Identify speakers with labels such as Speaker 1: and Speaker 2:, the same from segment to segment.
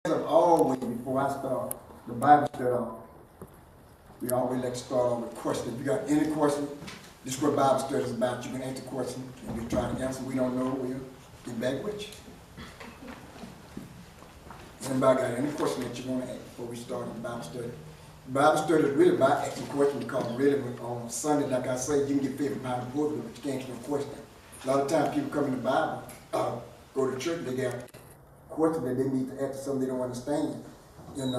Speaker 1: Always, before I start the Bible study, we always like to start off with questions. If you got any question, this is what Bible study is about. You can answer the question, and we try to answer. We don't know, we'll get back with you. Anybody got any question that you want to ask before we start the Bible study? The Bible study is really about asking questions because really on Sunday, like I say, you can get fed from behind the pulpit, but you can't get no question. A lot of times people come in the Bible, go to church, they got questions that they need to ask something they don't understand. And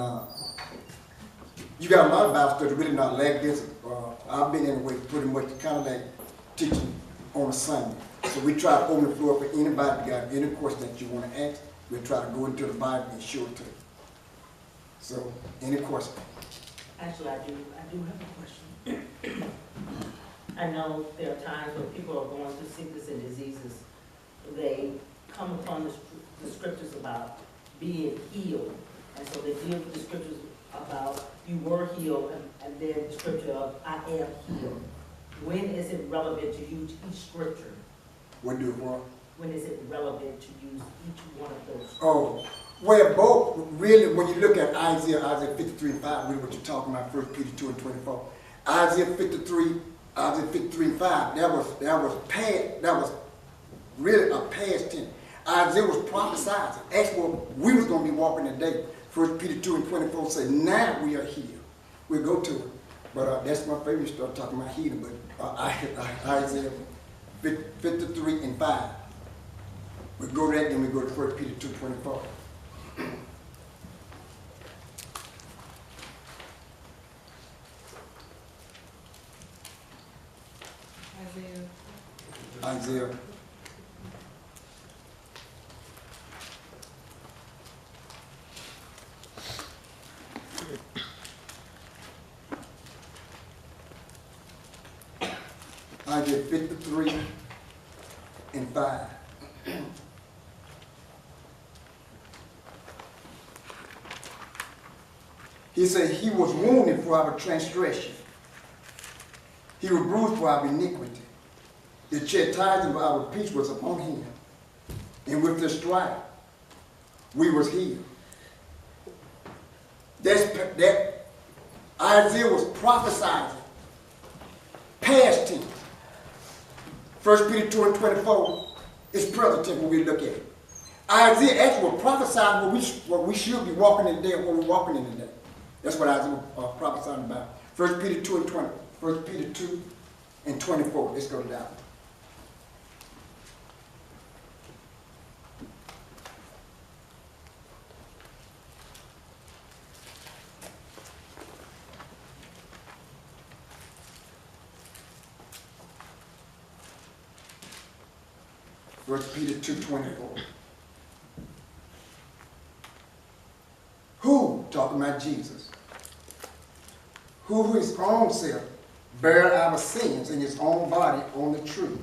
Speaker 1: you got a lot of Bible studies really not like this. I've been in a way pretty much kind of like teaching on a Sunday. So we try to open the floor for anybody that got any question that you want to ask. We'll try to go into the Bible and show it to you. So, any question?
Speaker 2: Actually, I do have a question. I know there are times when people are going through sickness and diseases. They come upon the scriptures about being healed. And so they deal with the scriptures about you were healed, and then the scripture of I am healed. When is it relevant to use each scripture?
Speaker 1: What do it for?
Speaker 2: When is it relevant to use each one of those?
Speaker 1: Oh, well, both, really, when you look at Isaiah 53:5, really what you're talking about, 1 Peter 2 and 24. Isaiah 53, 5, that was really a past tense. Isaiah was prophesying. That's what we was going to be walking today. 1 Peter 2 and 24 say, now we are healed. We'll go to it. But that's my favorite start talking about healing. But Isaiah 53 and 5. We go to that, then we go to 1 Peter 2, 24. Isaiah. Isaiah 53 and 5. He said, he was wounded for our transgression. He was bruised for our iniquity. The chastisement of our peace was upon him. And with the stripe, we was healed. That Isaiah was prophesying. Past tense. 1 Peter 2 and 24 is present tense when we look at it. Isaiah actually was prophesying what we should be walking in today and what we're walking in today. That's what Isaiah was prophesying about. 1 Peter 2 and 20. 1 Peter 2 and 24. Let's go to that one. First Peter 2:24. Who, talking about Jesus, who his own self bare our sins in his own body on the tree,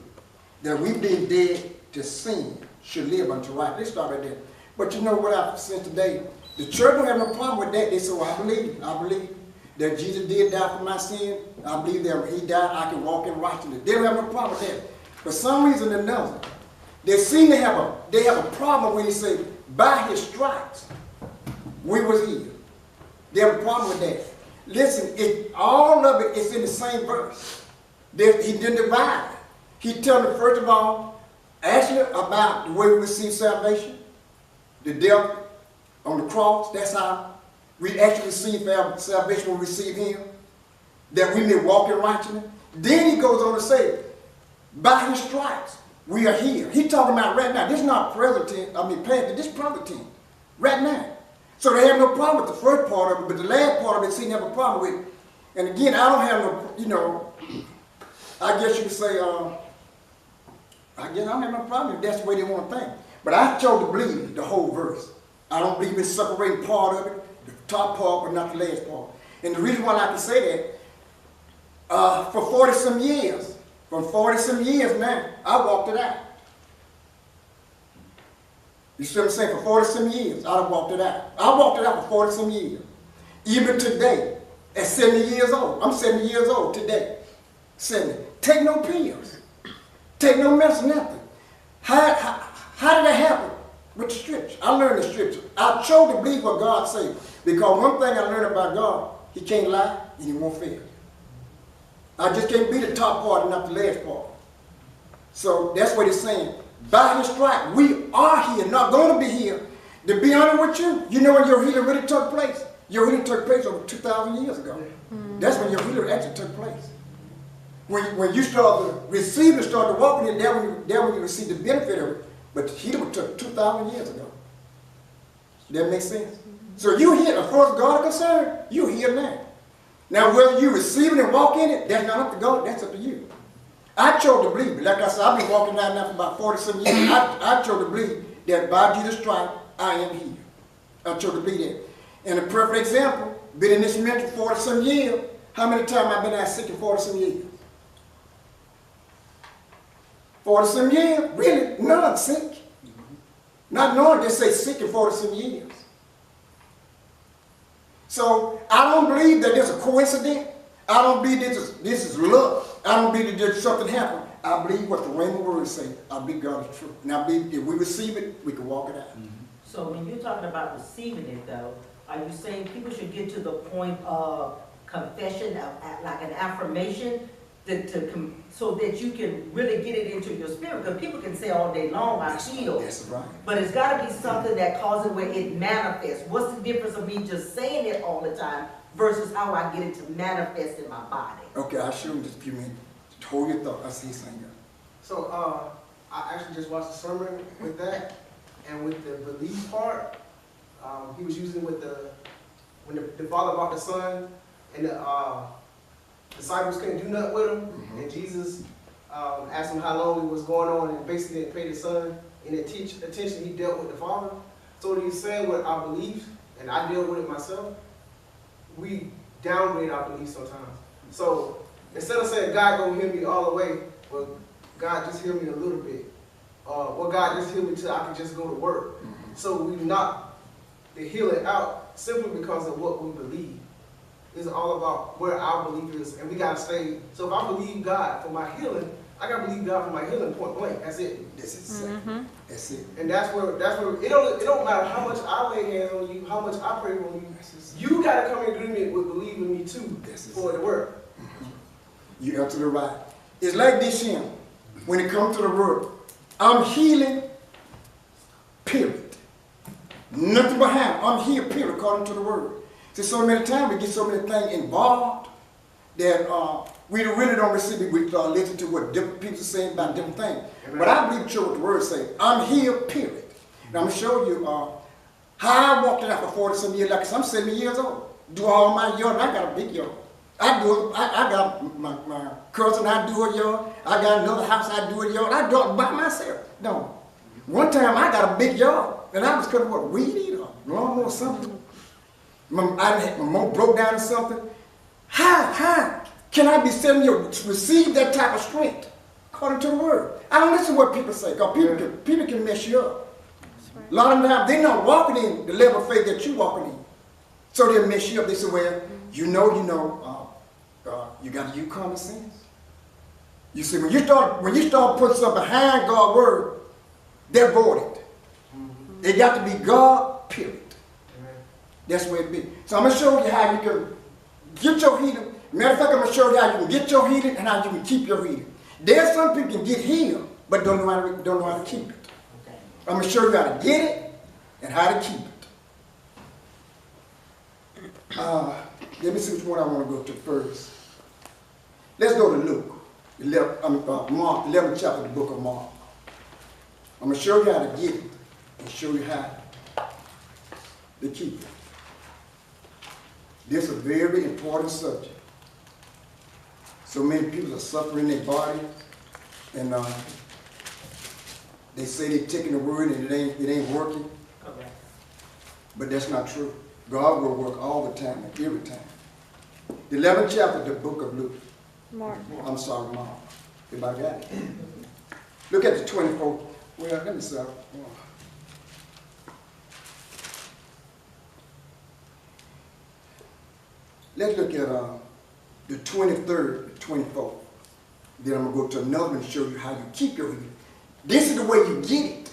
Speaker 1: that we being dead to sin should live unto right. Let's start right there. But you know what I've seen today? The church don't have no problem with that. They say, well, I believe that Jesus did die for my sin. I believe that when he died, I can walk in righteousness. They don't have no problem with that. For some reason or another, they seem to have a problem when he say, by his stripes, we was healed. They have a problem with that. Listen, all of it is in the same verse. He didn't divide it. He tells them, first of all, actually about the way we receive salvation, the death on the cross. That's how we actually receive salvation when we receive him, that we may walk in righteousness. Then he goes on to say, by his stripes, we are healed. He's talking about right now. This is not present tense, past tense, this is present tense. Right now. So they have no problem with the first part of it, but the last part of it seem to have a problem with it. And again, I don't have no, I guess you could say, I guess I don't have no problem if that's the way they want to think. But I chose to believe the whole verse. I don't believe in separating part of it, the top part, but not the last part. And the reason why I can say that, for 40-some years, from 40-some years now, I walked it out. You see what I'm saying? For 40-some years, I walked it out. I walked it out for 40-some years. Even today, at 70 years old. I'm 70 years old today. 70. Take no pills. Take no medicine, nothing. How did that happen? with the scripture. I learned the scripture. I chose to believe what God said. Because one thing I learned about God, he can't lie and he won't fail. I just can't be the top part and not the last part. So that's what he's saying. By his stripe, we are here, not going to be here. To be honest with you, you know when your healing really took place? Your healing took place over 2,000 years ago. That's when your healing actually took place. When you started receiving, started walking in, that when you received the benefit of it. But the healing took 2,000 years ago. That makes sense? So you here, as far as God is concerned, you here now. Now whether you receive it and walk in it, that's not up to God, that's up to you. I chose to believe it. Like I said, I've been walking down now for about 40-some years. I chose to believe that by Jesus' stripe, I am healed. I chose to believe that. And a perfect example, been in this ministry 40-some years. How many times I've been out sick in 40-some years? 40-some years? Really? None sick. Not knowing they say sick in 40-some years. So I don't believe that there's a coincidence. I don't believe this is luck. I don't believe that there's something happened. I believe what the Rhema word say. I believe God is true. And I believe if we receive it, we can walk it out.
Speaker 2: So when you're talking about receiving it though, are you saying people should get to the point of confession, like an affirmation, so that you can really get it into your spirit? Because people can say all day long, I'm healed.
Speaker 1: That's right.
Speaker 2: But it's got to be something that causes where it manifests. What's the difference of me just saying it all the time versus how I get it to manifest in my body?
Speaker 1: Okay, I'll show you just a few minutes. Hold your thought. I see something.
Speaker 3: So I actually just watched a sermon with that, and with the belief part, he was using with when the father brought the son, and the disciples couldn't do nothing with him, and Jesus asked him how long it was going on, and basically didn't pay the son any attention. He dealt with the father. So what he's saying with our beliefs, and I deal with it myself, we downgrade our beliefs sometimes. So instead of saying God gonna heal me all the way, well, God just heal me a little bit. Well, God just heal me till I can just go to work. So we knock the healing out simply because of what we believe. It's all about where our belief is, and we gotta stay. So if I believe God for my healing, I gotta believe God for my healing, point blank. That's it.
Speaker 1: This is it. That's it.
Speaker 3: And that's where it don't matter how much I lay hands on you, how much I pray on you. You gotta come in agreement with believing me too for it to work.
Speaker 1: You're absolutely right. It's like this here. When it comes to the word, I'm healing, period. Nothing behind. I'm healed, period, according to the word. See, so many times we get so many things involved that we really don't receive it. We listen to what different people say about different things. Amen. But I believe what the word says. I'm healed, period. And I'm going to show you how I walked it out for 40-some years. Like I'm 70 years old. Do all my yard, and I got a big yard. I got my cousin, I do a yard. I got another house, I do a yard. I do it by myself. No. One time I got a big yard, and I was cutting what, weed eater, lawnmower or something. My mom broke down or something. How can I be telling you to receive that type of strength? According to the word. I don't listen to what people say, because people can mess you up. Right. A lot of times they're not walking in the level of faith that you're walking in. So they'll mess you up. They say, well, you know, you got to use common sense. You see, when you start putting something behind God's word, they're voided. They got to be God, period. That's where it be. So I'm going to show you how you can get your healing. Matter of fact, I'm going to show you how you can get your healing and how you can keep your healing. There's some people can get healed, but don't know how to keep it. Okay. I'm going to show you how to get it and how to keep it. Let me see which one I want to go to first. Let's go to Luke, Mark, 11th chapter of the book of Mark. I'm going to show you how to get it and show you how to keep it. This is a very important subject. So many people are suffering in their body, and they say they're taking the word and it ain't working. Okay. But that's not true. God will work all the time and every time. The 11th chapter of the book of Luke. Mark. I'm sorry, Mark. Everybody got it? Look at the 24th. Well, let me start. Let's look at the 23rd, the 24th. Then I'm going to go to another one and show you how you keep your healing. This is the way you get it.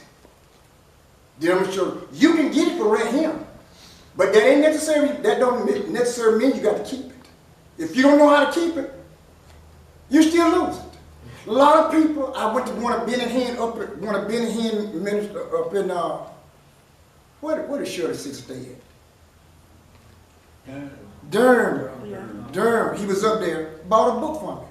Speaker 1: Then I'm gonna show you. You can get it from right here. But that don't necessarily mean you got to keep it. If you don't know how to keep it, you still lose it. A lot of people, I went to one of Benny Hinn minister up in where the Shirley Six stay at? Durham. He was up there, bought a book for me.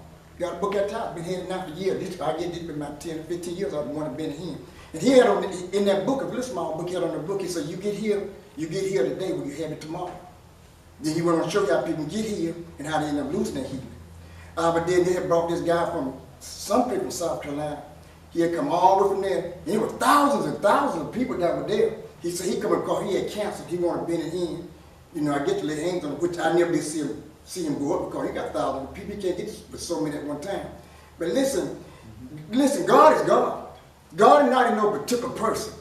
Speaker 1: Got a book at the top, been handing out for years. I get this been about 10 or 15 years. I one of Benny Hinn. And he had in that book, a little small book, he had on the book, he said, you get here today, will you have it tomorrow? Then he went on to show you how people get here and how they end up losing their healing. But then they had brought this guy from some people from South Carolina. He had come all the way from there, and there were thousands and thousands of people that were there. He said he come across, he had cancer, he wanted Benny Hinn. You know, I get to lay hands on him, which I never did see him go up because he got thousands of people. He can't get but so many at one time. But listen, God is God. God is not in no particular person.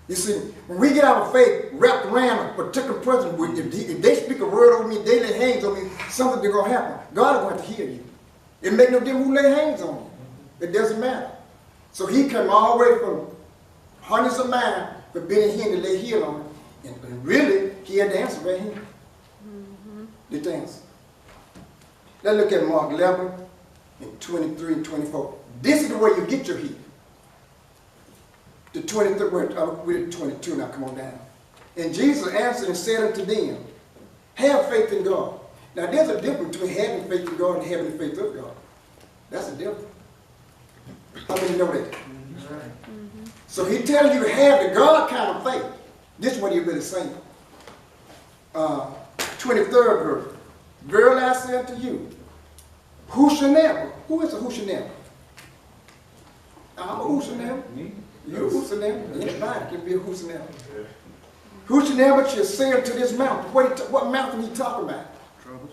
Speaker 1: You see, when we get our faith wrapped around a particular person, if they speak a word over me, they lay hands on me, something's going to happen. God is going to heal you. It makes no difference who lay hands on you. It doesn't matter. So he came all the way from hundreds of miles for Benny Hinn to lay heal on him. And really, he had the answer right here. The answer. Let's look at Mark 11 and 23 and 24. This is the way you get your healing. The 23rd, we're at 22 now, come on down. And Jesus answered and said unto them, have faith in God. Now there's a difference between having faith in God and having the faith of God. That's a difference. How many know that? That's right. So he tells you to have the God kind of faith. This is what he's really saying. 23rd verse. Verily I say unto you, whosoever, who is a whosoever? I'm a whosoever. You're a whosoever. Anybody can be a whosoever. Whosoever shall say unto this mountain. What mountain are you talking about?
Speaker 4: Troubles.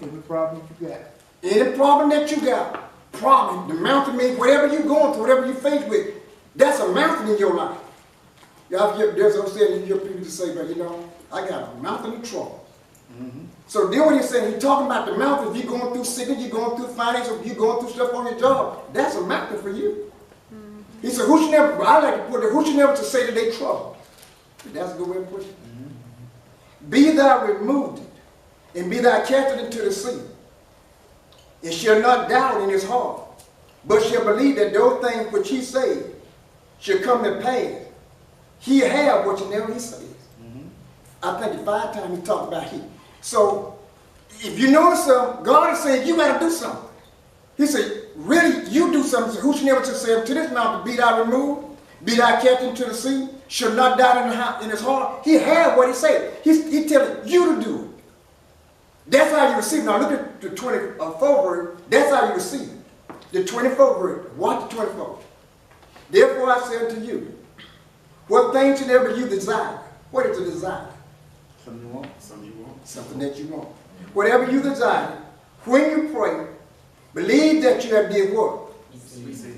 Speaker 4: Any problem you got.
Speaker 1: Any problem that you got. Problem. The mountain means whatever you're going through, whatever you're faced with, that's a mountain in your life. There's no saying you hear people to say, but you know, I got a mountain of trouble. So then when he's saying, he's talking about the mountain, if you're going through sickness, you're going through finance, you're going through stuff on your job, that's a mountain for you. He said, who should never, I like to put it, who should never to say that they trouble? That's a good way to put it. Be thou removed it, and be thou casted into the sea, and shall not doubt in his heart, but shall believe that those things which he said shall come to pass. He have whatsoever he says. I think 5 times he talked about he. So, if you notice something, God is saying you got to do something. He said, really, you do something. So who should never say to this mountain, be thou removed, be thou cast into the sea, shall not doubt in his heart. He had what he said. He's telling you to do it. That's how you receive it. Now look at the 24th verse. That's how you receive it. The 24th verse. Watch the 24th. Therefore I say unto you, what things soever you desire. What is a desire?
Speaker 4: Something you want. Something you want.
Speaker 1: Something that you want. Whatever you desire, when you pray, believe that you have did what?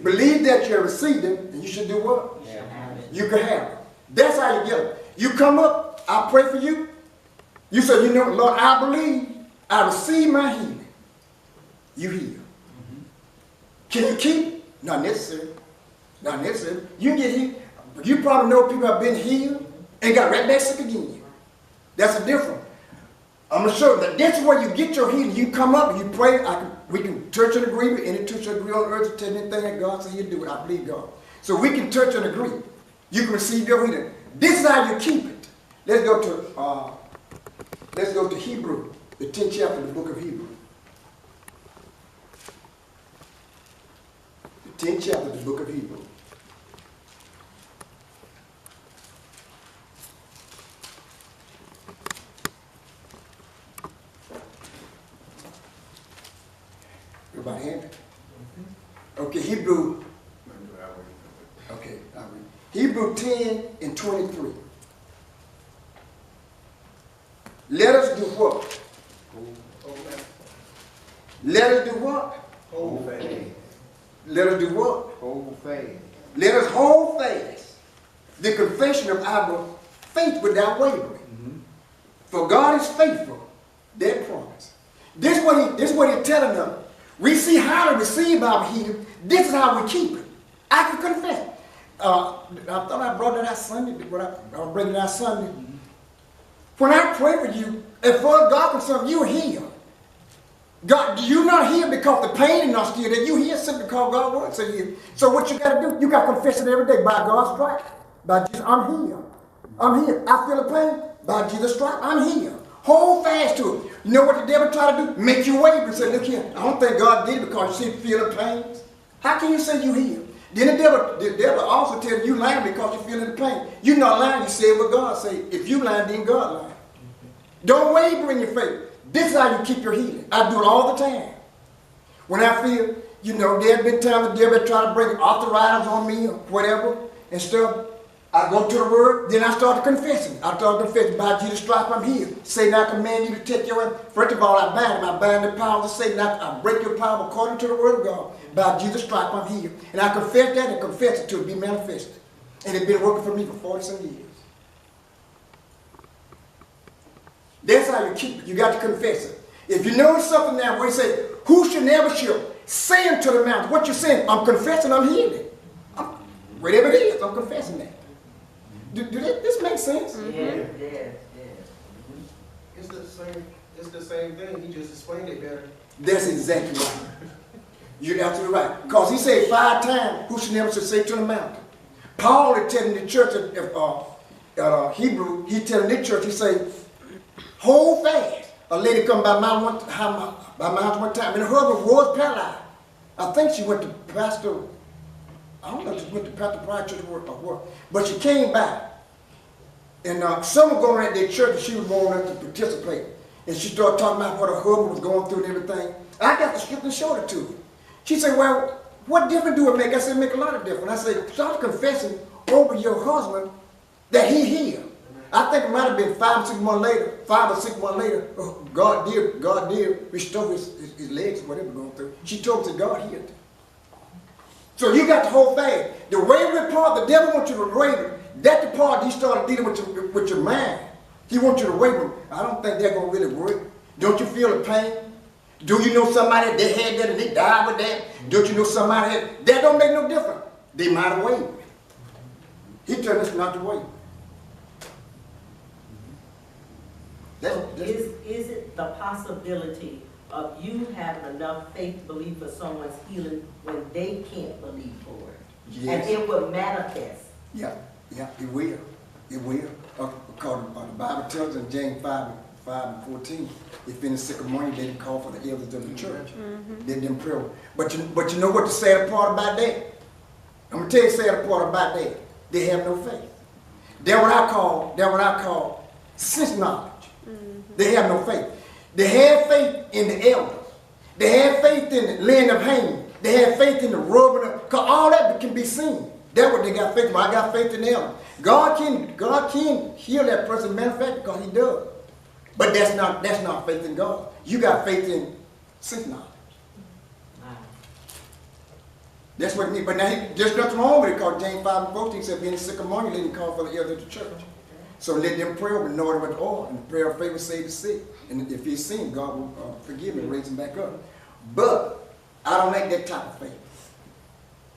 Speaker 1: Believe that you have received it, and you should do what? You can have it. That's how you get it. You come up, I pray for you. You say, you know, Lord, I believe, I receive my healing. You heal. Can you keep it? Not necessary. Not necessary. You get healed. You probably know people have been healed and got right back sick again. That's the difference. I'm going to show you that that's where you get your healing. You come up and you pray. We can touch and agree with any touch and agree on earth to tell anything that God said he'll do it. I believe God. So we can touch and agree. You can receive your healing. This is how you keep it. Let's go to Hebrew, the 10th chapter of the book of Hebrew. The 10th chapter of the book of Hebrew. Everybody have it? Okay, Hebrew. Okay, I'll read. Hebrew 10 and 23. Let us do what? Let us do what?
Speaker 4: Hold fast.
Speaker 1: Let us do what?
Speaker 4: Hold fast.
Speaker 1: Let us hold fast the confession of our faith without wavering. For God is faithful, that promise. This is what he's telling them. We see how to receive our healing. This is how we keep it. I can confess. I thought I brought it out Sunday, but I was bringing it out Sunday. When I pray for you, as far as God concerned, you're healed. God, you're not here because the pain is not still there. You're here simply because God wants you here. So what you got to do, you got to confess it every day. By God's stripes, by Jesus, I'm healed. I'm here. I feel the pain. By Jesus' stripes, I'm healed. Hold fast to it. You know what the devil try to do? Make you waver and say, look here, I don't think God did it because you feel the pain. How can you say you healed? Then the devil also tells you lying because you're feeling the pain. You're not lying, you say what God say. If you lying, then God lying. Don't waver in your faith. This is how you keep your healing. I do it all the time. When I feel, you know, there have been times the devil try to bring arthritis on me or whatever and stuff. I go to the word, then I start confessing. I start confessing, by Jesus' stripes I'm healed. Satan, I command you to take your hand. First of all, I bind him. I bind the power of Satan. I break your power according to the word of God. By Jesus' stripes I'm healed. And I confess that and confess it till it be manifested. And it's been working for me for 40-some years. That's how you keep it. You got to confess it. If you know something now where you say, who should never shall say unto the mountain, what you're saying, I'm confessing, I'm healing. Whatever it is, I'm confessing that. Do this make sense?
Speaker 2: Yeah.
Speaker 3: It's the same thing. He just explained it better.
Speaker 1: That's exactly right. You're absolutely right. Because he said 5 times, who should never say to the mountain. Paul is telling the church at Hebrew, he telling the church, he said, hold fast. A lady come by my house one time, and her husband was paralyzed. I think she went to Pastor, I don't know if she went to Pastor Pryor Church or what, but she came by. And someone going at their church, and she was wanting us to participate. And she started talking about what her husband was going through and everything. I got the script and showed it to her. She said, well, what difference do it make? I said, make a lot of difference. I said, start confessing over your husband that he healed. I think it might have been 5 or 6 months later, God did restore his legs or whatever going through. She told me that God healed him. So you got to hold fast. The wavering part, the devil wants you to waver. That's the part he started dealing with your mind. He wants you to waver. I don't think they're going to really work. Don't you feel the pain? Do you know somebody that had that and they died with that? Don't you know somebody had that? Don't make no difference. They might have wavered. He told us not to waver.
Speaker 2: Is it the possibility of you having enough faith to believe for someone's healing when they can't believe for it?
Speaker 1: Yes.
Speaker 2: And it will manifest.
Speaker 1: Yeah, it will. It will. Because the Bible tells us in James 5:14, if any sick among you, they didn't call for the elders of the church. They didn't pray. But you know what the sad part about that? I'm going to tell you the sad part about that. They have no faith. That's what I call sense knowledge. They have no faith. They have faith in the elders. They have faith in the laying of hands. They have faith in the rubbing of, because all that can be seen. That's what they got faith for. I got faith in the elders. God can heal that person, matter of fact, because he does. But that's not faith in God. You got faith in sense knowledge. That's what it means. But now, there's nothing wrong with it, because James 5:14 said, being sick among you, let him call for the elders of the church. So let them pray over, know it with oil, and the prayer of faith will save the sick. And if he's sinned, God will forgive him and raise him back up. But I don't like that type of faith.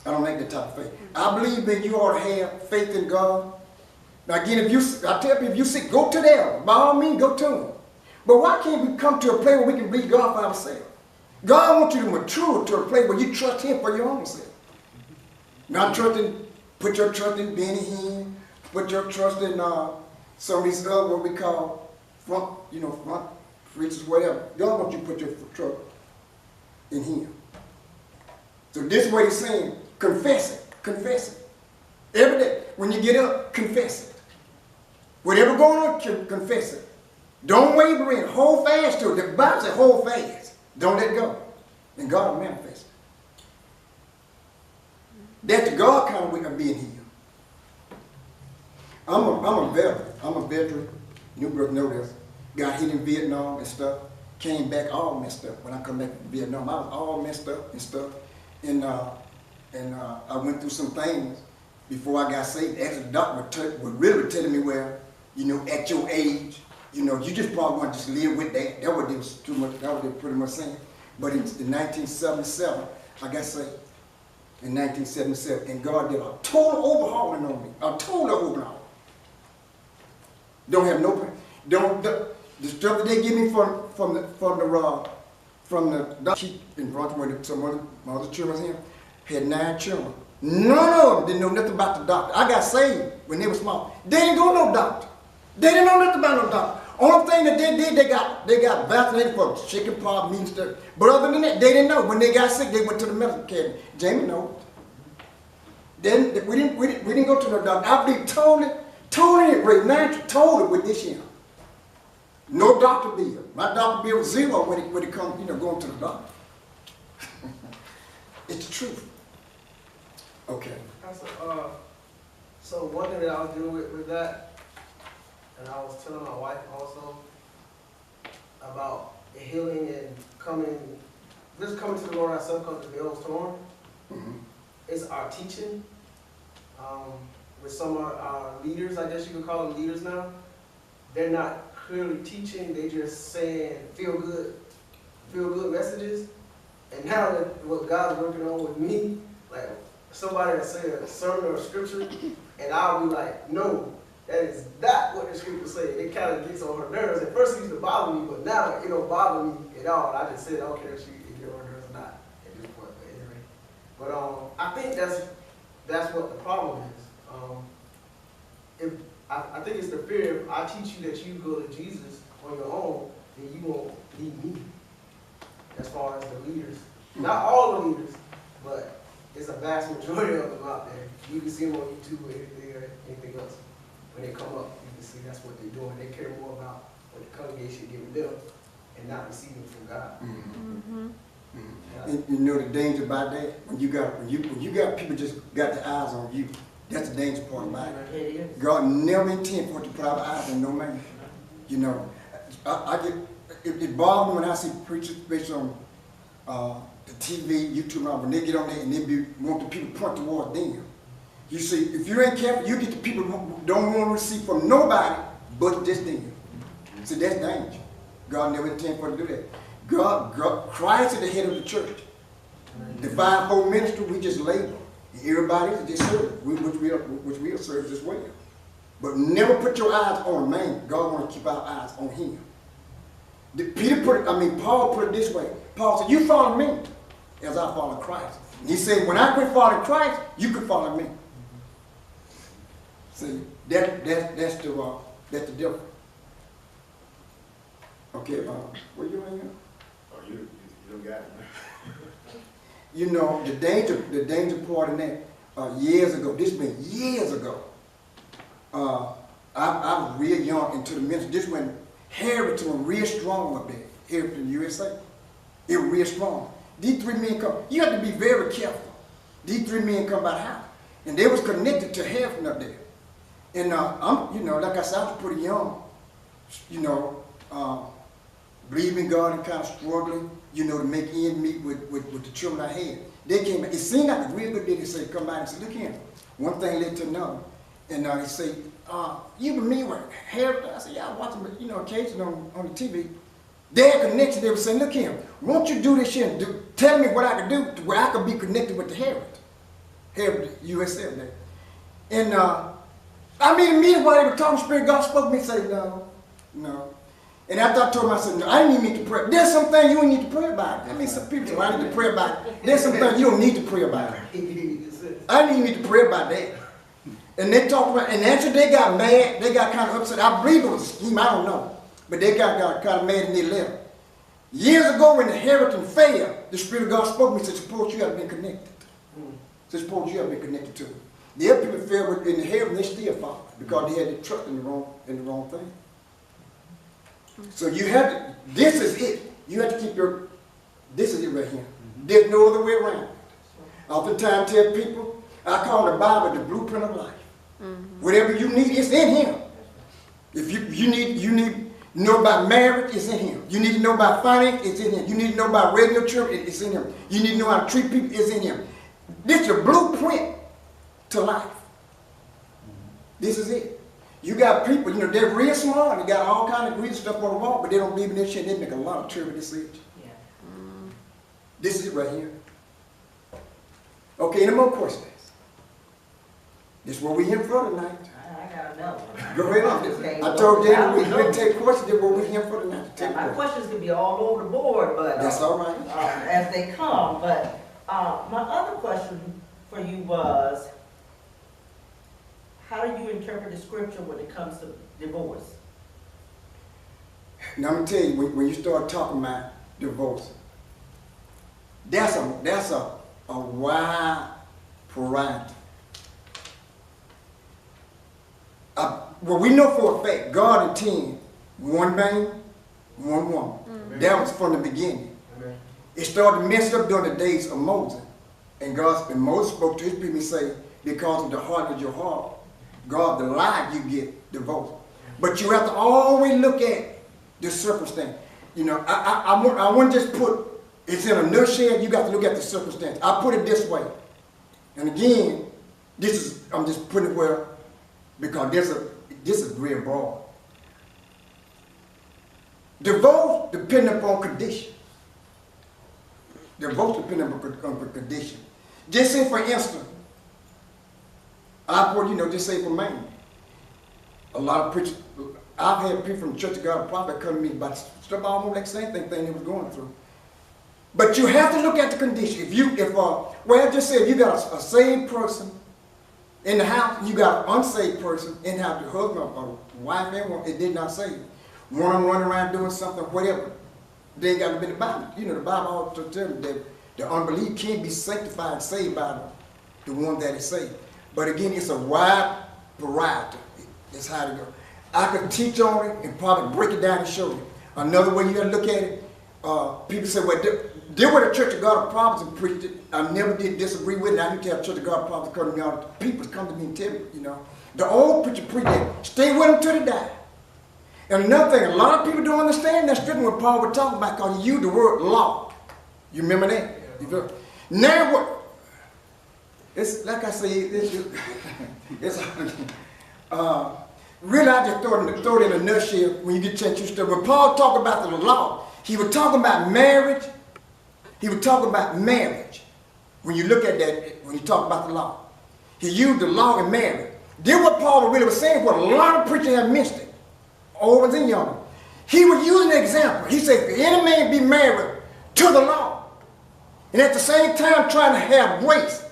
Speaker 1: I don't like that type of faith. I believe that you ought to have faith in God. Now again, I tell people, if you sick, go to them. By all means, go to them. But why can't we come to a place where we can believe God for ourselves? God wants you to mature to a place where you trust him for your own self. Not trusting, put your trust in Benny Hinn, put your trust in some of these other what we call front preachers, whatever. God wants you to put your trust in him. So this is what he's saying. Confess it. Every day. When you get up, confess it. Whatever going on, confess it. Don't waver in. Hold fast to it. The Bible says hold fast. Don't let go. And God will manifest it. That's the God kind of way of being healed. I'm a veteran. New brothers know this. Got hit in Vietnam and stuff. Came back all messed up. When I come back from Vietnam, I was all messed up and stuff. And I went through some things before I got saved. Actually, the doctor was really telling me, well, at your age, you just probably want to just live with that. That was what they were pretty much saying. But in 1977, I got saved. in 1977, and God did a total overhauling on me, a total overhaul. Don't have no, the stuff that they give me from the doctor in Baltimore, when some of my other children here had 9 children. None of them didn't know nothing about the doctor. I got saved when they were small. They didn't go to no doctor. They didn't know nothing about no doctor. Only thing that they did, they got vaccinated for chicken pox, meat and stuff. But other than that, they didn't know. When they got sick, they went to the medical cabinet. Jamie knows. Then we didn't go to no doctor. I believe totally great natural, totally with this year. No doctor bill. My doctor bill was 0 when it comes, going to the doctor. It's the truth. Okay.
Speaker 3: So one thing that I was dealing with that, and I was telling my wife also about the healing and coming to the Lord ourselves because the veil was torn.
Speaker 1: Mm-hmm.
Speaker 3: It's our teaching. With some of our leaders, I guess you could call them leaders now, they're not clearly teaching, they just saying feel good messages. And now that what God's working on with me, like somebody will say a sermon or a scripture, and I'll be like, no, that is not what the scripture say. It kind of gets on her nerves. At first it used to bother me, but now it don't bother me at all. I just said, I don't care if it gets on her nerves or not at this point. But anyway, I think that's what the problem is. I think it's the fear if I teach you that you go to Jesus on your own, then you won't need me. As far as the leaders, not all the leaders, but it's a vast majority of them out there. You can see them on YouTube or anything else. When they come up, you can see that's what they're doing. They care more about what the congregation giving them and not receiving from God.
Speaker 1: Mm-hmm. Mm-hmm. And you know the danger about that? When you got people just got their eyes on you, that's the dangerous part about it. God never intended for it to put our eyes on no man. It bothers me when I see preachers based on the TV, YouTube, when they get on there and they want the people to point towards them. You see, if you ain't careful, you get the people who don't want to receive from nobody but just them. See, that's danger. God never intended for it to do that. God, Christ is the head of the church. The fivefold ministry, we just label. Everybody is just serve, which we are served as well. But never put your eyes on man. God wants to keep our eyes on him. Paul put it this way. Paul said, you follow me as I follow Christ. And he said, when I quit following Christ, you can follow me. See, that's the difference. Okay, what you doing here?
Speaker 4: Oh, you don't got it.
Speaker 1: The danger part in that, years ago, this been years ago, I was real young into the ministry. This when Harrington was real strong up there, Harrington, USA. It was real strong. These 3 men come, you have to be very careful. These 3 men come by the house. And they was connected to Harrington up there. And like I said, I was pretty young, believing God and kind of struggling, to make ends meet with the children I had. They came, it seemed like a real good day. They said, come by and say, look here. One thing led to another. And they say, you and me were Harry. I said, yeah, I watch them, occasionally on the TV. They had connection. They were saying, look here, won't you do this shit and tell me what I can do to where I can be connected with the Harry USA there. And immediately while they were talking, Spirit God spoke to me and said, no. And after I told him, I said, no, I didn't even need to pray. There's some things you don't need to pray about. Some people say, I need to pray about it. There's some things you don't need to pray about. I didn't need to pray about that. And they talked about, and after they got mad, they got kind of upset. I believe it was a scheme, I don't know. But they got kind of mad and they left. Years ago when the Harrington failed, the Spirit of God spoke to me and said, suppose you have been connected. Suppose you have been connected to it. The other people failed in the Harrington, they still followed because they had the trust in the wrong thing. So you have to, this is it. You have to keep this is it right here. There's no other way around. I oftentimes tell people, I call the Bible the blueprint of life. Whatever you need, it's in Him. If you need to know about marriage, it's in Him. You need to know about finance, it's in Him. You need to know about radio church, it's in Him. You need to know how to treat people, it's in Him. This is your blueprint to life. This is it. You got people, they're real smart, they got all kind of greedy stuff on the wall, but they don't believe in this shit, they make a lot of trivia decisions. Yeah. This is it right here. Okay, any more questions? This is what we here for tonight.
Speaker 2: I got another one.
Speaker 1: Go ahead.
Speaker 2: Okay,
Speaker 1: I told
Speaker 2: well,
Speaker 1: Danny we didn't take questions. This is what we here for tonight.
Speaker 2: And
Speaker 1: Take
Speaker 2: my
Speaker 1: questions.
Speaker 2: questions could be all over the board, but.
Speaker 1: That's all right.
Speaker 2: As they come, but, my other question for you was, how do you interpret the scripture when it comes to divorce?
Speaker 1: Now I'm gonna tell you, when you start talking about divorce, that's a wide variety. Well, we know for a fact God intended one man, one woman. That was from the beginning.
Speaker 3: Amen.
Speaker 1: It started to mess up during the days of Moses. And Moses spoke to his people and say, because of the heart of your heart, God, the lie you get divorced. But you have to always look at the circumstance. You know, I want to just put, it's in a nutshell, you got to look at the circumstance. I put it this way. And again, I'm just putting it where, because this is real broad. Divorce depending upon condition. Divorce depending upon condition. Just say for instance, just say for me. A lot of preachers, I've had people from the Church of God Prophet come to me about stuff almost like the same thing they was going through. But you have to look at the condition. Just say if you got a saved person in the house, you got an unsaved person in the house, your husband or wife, anyone, it did not save. One running around doing something, whatever. They ain't got to be in the Bible. You know, the Bible also tells you that the unbelief can't be sanctified and saved by the one that is saved. But again, it's a wide variety. That's how to go. I could teach on it and probably break it down and show you. Another way you got to look at it, people say, well, they were the Church of God of Prophets and preached it. I never did disagree with it. I used to have Church of God of Prophets come to me all the time. People come to me and tell me, you know. The old preacher preached it. Stay with them till they die. And another thing, a lot of people don't understand that scripture what Paul was talking about because he used the word law. You remember that? Yeah. Now what? It's like I say, it's really I just throw it in a nutshell when you get a chance to study. When Paul talked about the law, he was talking about marriage. He was talking about marriage. When you look at that, when you talk about the law, he used the law in marriage. Then what Paul really was saying, what a lot of preachers have missed it, old and young. He was using an example. He said, if any man be married to the law, and at the same time trying to have grace,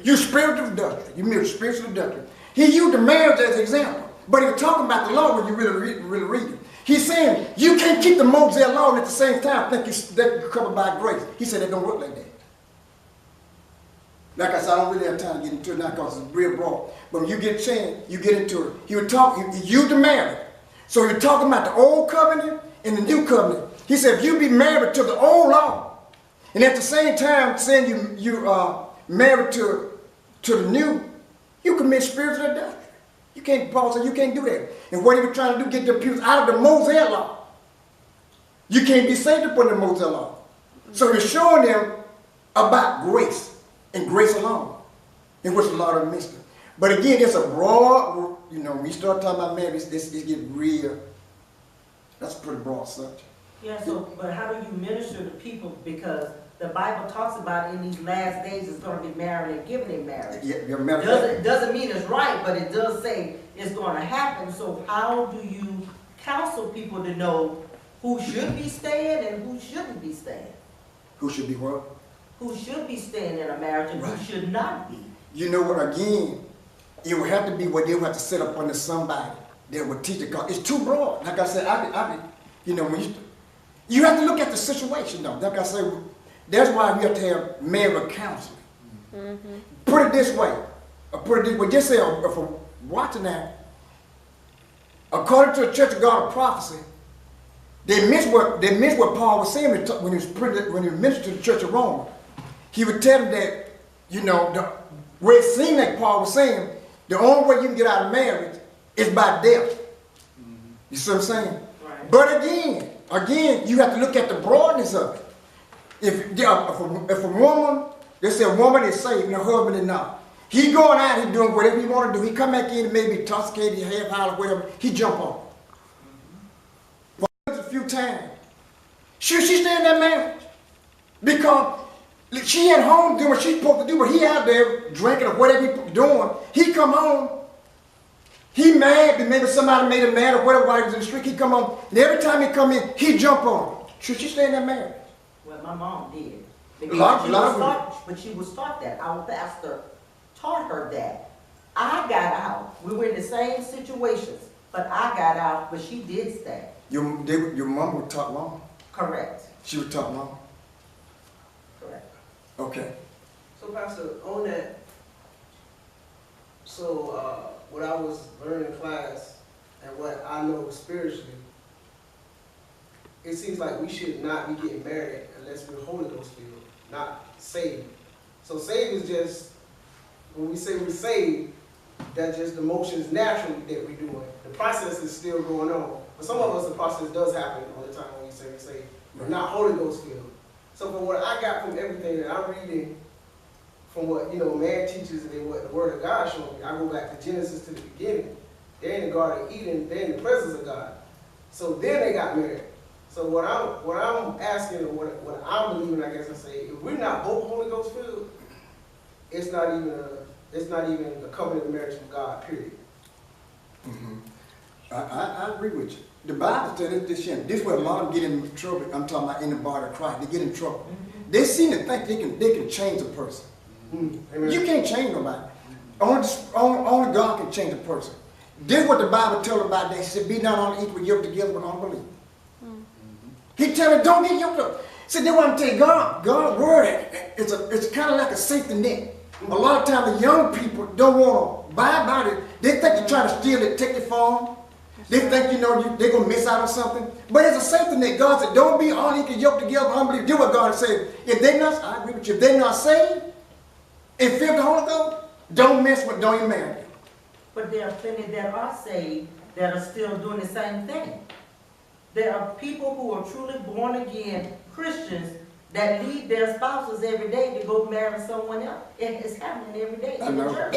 Speaker 1: you spiritual adultery. You mean spiritual adultery. He used the marriage as an example. But he was talking about the law when you really read it. He's saying you can't keep the Mosaic law and at the same time think you're covered by grace. He said it don't work like that. Like I said, I don't really have time to get into it now because it's real broad. But when you get a chance, you get into it. He used the marriage. So he was talking about the old covenant and the new covenant. He said if you be married to the old law and at the same time saying you are married to the new, you commit spiritual adultery. You can't, Paul said, you can't do that. And what he was trying to do, get the people out of the Mosaic law. You can't be saved upon the Mosaic law. So he's showing them about grace and grace alone, in which a lot of them missed it. But again, it's a broad, when you start talking about marriage, it gets real. That's a pretty broad subject.
Speaker 2: Yeah, so, but how do you minister to people? Because the Bible talks about in these last days it's going to be married and given in marriage.
Speaker 1: Yeah,
Speaker 2: doesn't mean it's right, but it does say it's going to happen. So how do you counsel people to know who should be staying and who shouldn't be staying?
Speaker 1: Who should be what?
Speaker 2: Who should be staying in a marriage and who should not be?
Speaker 1: You know what, again, it would have to be where they would have to set up under somebody that would teach it. Because it's too broad. Like I said, when you have to look at the situation, though. Like I said, that's why we have to have marriage counseling. Mm-hmm. Put it this way. Just say, if I'm watching that, according to the Church of God of Prophecy, they missed what Paul was saying when he ministered to the Church of Rome. He would tell them that, the way it seemed like Paul was saying, the only way you can get out of marriage is by death. Mm-hmm. You see what I'm saying? Right. But again, you have to look at the broadness of it. If a woman, they say a woman is saved and her husband is not. He going out, he doing whatever he want to do. He come back in and maybe intoxicated, half hour, whatever. He jump on. A few times. Should she stay in that marriage? Because She at home doing what she's supposed to do, but he out there drinking or whatever he doing. He come home, he mad, but maybe somebody made him mad or whatever while he was in the street. He come home, and every time he come in, he jump on her. Should she stay in that marriage?
Speaker 2: Well, my mom did. But she was taught that. Our pastor taught her that. I got out. We were in the same situations, but I got out, but she did stay.
Speaker 1: Your mom was taught long?
Speaker 2: Correct.
Speaker 1: She was taught long?
Speaker 2: Correct.
Speaker 1: Okay.
Speaker 3: So Pastor, on that, so what I was learning in class and what I know spiritually, it seems like we should not be getting married unless we're Holy Ghost filled, not saved. So saved is just, when we say we're saved, that's just the motions naturally that we're doing. The process is still going on. For some of us, the process does happen all the time when we say we're saved. We're not Holy Ghost filled. So from what I got from everything that I'm reading, from what man teaches and then what the Word of God showed me, I go back to Genesis to the beginning. They're in the Garden of Eden, they're in the presence of God. So then they got married. So what I'm asking, or what I'm believing, I guess I say, if we're not both Holy Ghost filled, it's not even a covenant of marriage with God. Period.
Speaker 1: Mm-hmm. I agree with you. The Bible says this is where a lot of them get in trouble. I'm talking about in the body of Christ. They get in trouble. Mm-hmm. They seem to think they can change a person. Mm-hmm. You can't change nobody. Only God can change a person. This is what the Bible tells about that. He said, be not on equal yoke together with unbelief. Mm-hmm. He tells me, don't get yoked up. See, then what I'm telling you, God's word, it's kind of like a safety net. Mm-hmm. A lot of times the young people don't want to buy about it. They think they're trying to steal it, take it from them. They think, they're going to miss out on something. But it's a safety net. God said, don't be all equal yoked together with unbelief. Do what God said. If they're not, I agree with you, if they're not saved and filled with the Holy Ghost, don't even marry them.
Speaker 2: But there are plenty that are saved that are still doing the same thing. There are people who are truly born again Christians that leave their spouses every day to go marry someone else. It's happening every day in the church.